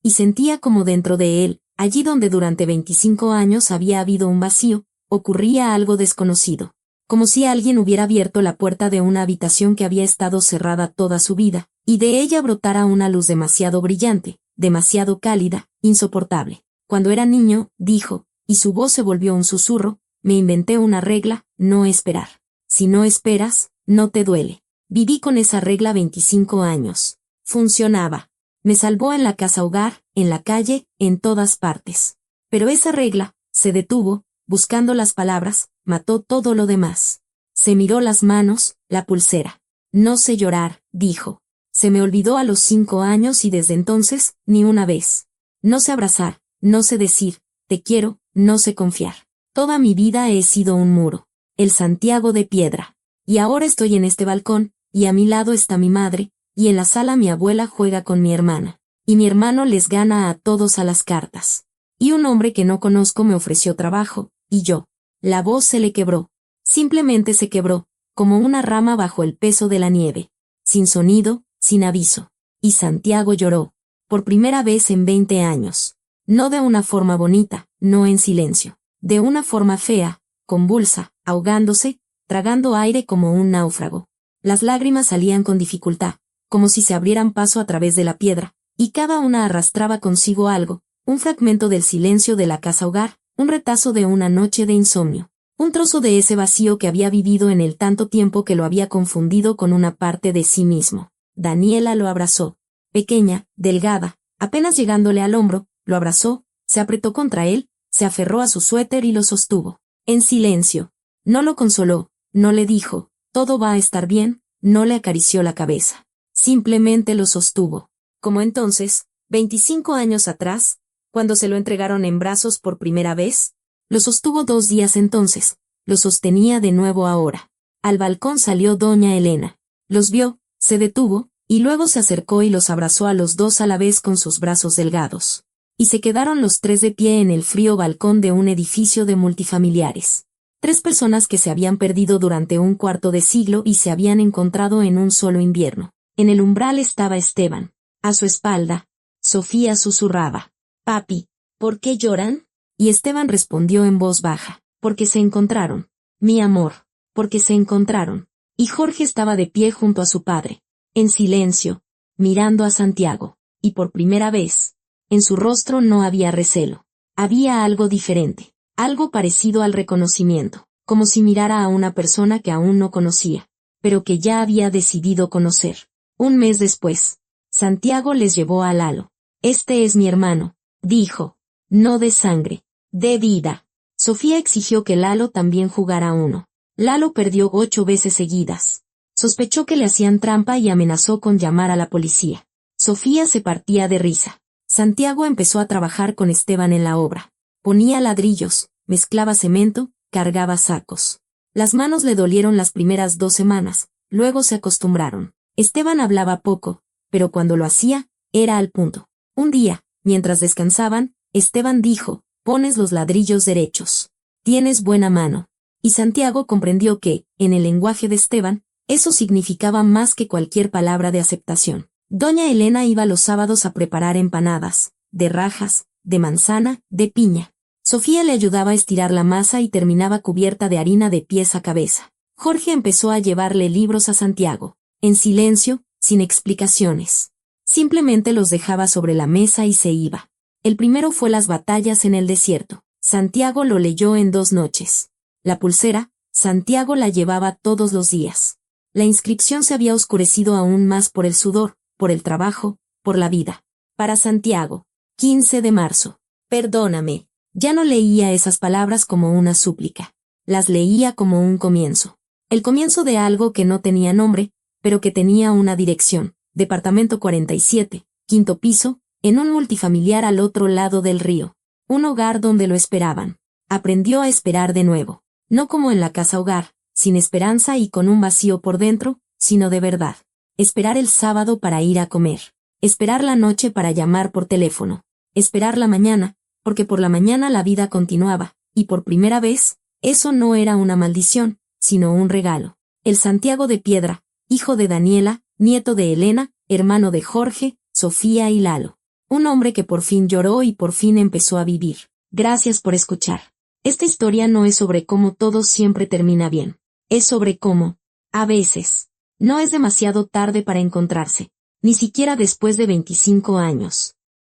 y sentía como dentro de él, allí donde durante 25 años había habido un vacío, ocurría algo desconocido. Como si alguien hubiera abierto la puerta de una habitación que había estado cerrada toda su vida, y de ella brotara una luz demasiado brillante, demasiado cálida, insoportable. Cuando era niño, dijo, y su voz se volvió un susurro, me inventé una regla, no esperar. Si no esperas, no te duele. Viví con esa regla 25 años. Funcionaba. Me salvó en la casa hogar, en la calle, en todas partes. Pero esa regla, se detuvo, buscando las palabras, mató todo lo demás. Se miró las manos, la pulsera. No sé llorar, dijo. Se me olvidó a los 5 años y desde entonces, ni una vez. No sé abrazar, no sé decir, te quiero, no sé confiar. Toda mi vida he sido un muro. El Santiago de piedra. Y ahora estoy en este balcón, y a mi lado está mi madre, y en la sala mi abuela juega con mi hermana. Y mi hermano les gana a todos a las cartas. Y un hombre que no conozco me ofreció trabajo, y yo. La voz se le quebró. Simplemente se quebró, como una rama bajo el peso de la nieve. Sin sonido, sin aviso. Y Santiago lloró. Por primera vez en 20 años. No de una forma bonita, no en silencio. De una forma fea, convulsa, ahogándose, tragando aire como un náufrago. Las lágrimas salían con dificultad, como si se abrieran paso a través de la piedra, y cada una arrastraba consigo algo, un fragmento del silencio de la casa hogar, un retazo de una noche de insomnio, un trozo de ese vacío que había vivido en el tanto tiempo que lo había confundido con una parte de sí mismo. Daniela lo abrazó. Pequeña, delgada, apenas llegándole al hombro, lo abrazó, se apretó contra él, se aferró a su suéter y lo sostuvo. En silencio. No lo consoló, no le dijo, todo va a estar bien, no le acarició la cabeza. Simplemente lo sostuvo. Como entonces, 25 años atrás, cuando se lo entregaron en brazos por primera vez, lo sostuvo 2 días entonces, lo sostenía de nuevo ahora. Al balcón salió doña Elena. Los vio, se detuvo, y luego se acercó y los abrazó a los dos a la vez con sus brazos delgados. Y se quedaron los tres de pie en el frío balcón de un edificio de multifamiliares. 3 personas que se habían perdido durante un cuarto de siglo y se habían encontrado en un solo invierno. En el umbral estaba Esteban. A su espalda, Sofía susurraba. Papi, ¿por qué lloran? Y Esteban respondió en voz baja. Porque se encontraron. Mi amor, porque se encontraron. Y Jorge estaba de pie junto a su padre, en silencio, mirando a Santiago. Y por primera vez, en su rostro no había recelo. Había algo diferente, algo parecido al reconocimiento, como si mirara a una persona que aún no conocía, pero que ya había decidido conocer. Un mes después, Santiago les llevó a Lalo. Este es mi hermano, dijo. No de sangre, de vida. Sofía exigió que Lalo también jugara uno. Lalo perdió 8 veces seguidas. Sospechó que le hacían trampa y amenazó con llamar a la policía. Sofía se partía de risa. Santiago empezó a trabajar con Esteban en la obra. Ponía ladrillos, mezclaba cemento, cargaba sacos. Las manos le dolieron las primeras 2 semanas, luego se acostumbraron. Esteban hablaba poco, pero cuando lo hacía, era al punto. Un día, mientras descansaban, Esteban dijo, pones los ladrillos derechos. Tienes buena mano. Y Santiago comprendió que, en el lenguaje de Esteban, eso significaba más que cualquier palabra de aceptación. Doña Elena iba los sábados a preparar empanadas, de rajas, de manzana, de piña. Sofía le ayudaba a estirar la masa y terminaba cubierta de harina de pies a cabeza. Jorge empezó a llevarle libros a Santiago, en silencio, sin explicaciones. Simplemente los dejaba sobre la mesa y se iba. El primero fue Las batallas en el desierto. Santiago lo leyó en 2 noches. La pulsera, Santiago la llevaba todos los días. La inscripción se había oscurecido aún más por el sudor, por el trabajo, por la vida. Para Santiago, 15 de marzo. Perdóname. Ya no leía esas palabras como una súplica. Las leía como un comienzo. El comienzo de algo que no tenía nombre, pero que tenía una dirección. Departamento 47, 5º piso, en un multifamiliar al otro lado del río. Un hogar donde lo esperaban. Aprendió a esperar de nuevo. No como en la casa hogar, sin esperanza y con un vacío por dentro, sino de verdad. Esperar el sábado para ir a comer. Esperar la noche para llamar por teléfono. Esperar la mañana, porque por la mañana la vida continuaba, y por primera vez, eso no era una maldición, sino un regalo. El Santiago de piedra, hijo de Daniela, nieto de Elena, hermano de Jorge, Sofía y Lalo. Un hombre que por fin lloró y por fin empezó a vivir. Gracias por escuchar. Esta historia no es sobre cómo todo siempre termina bien. Es sobre cómo, a veces, no es demasiado tarde para encontrarse, ni siquiera después de 25 años.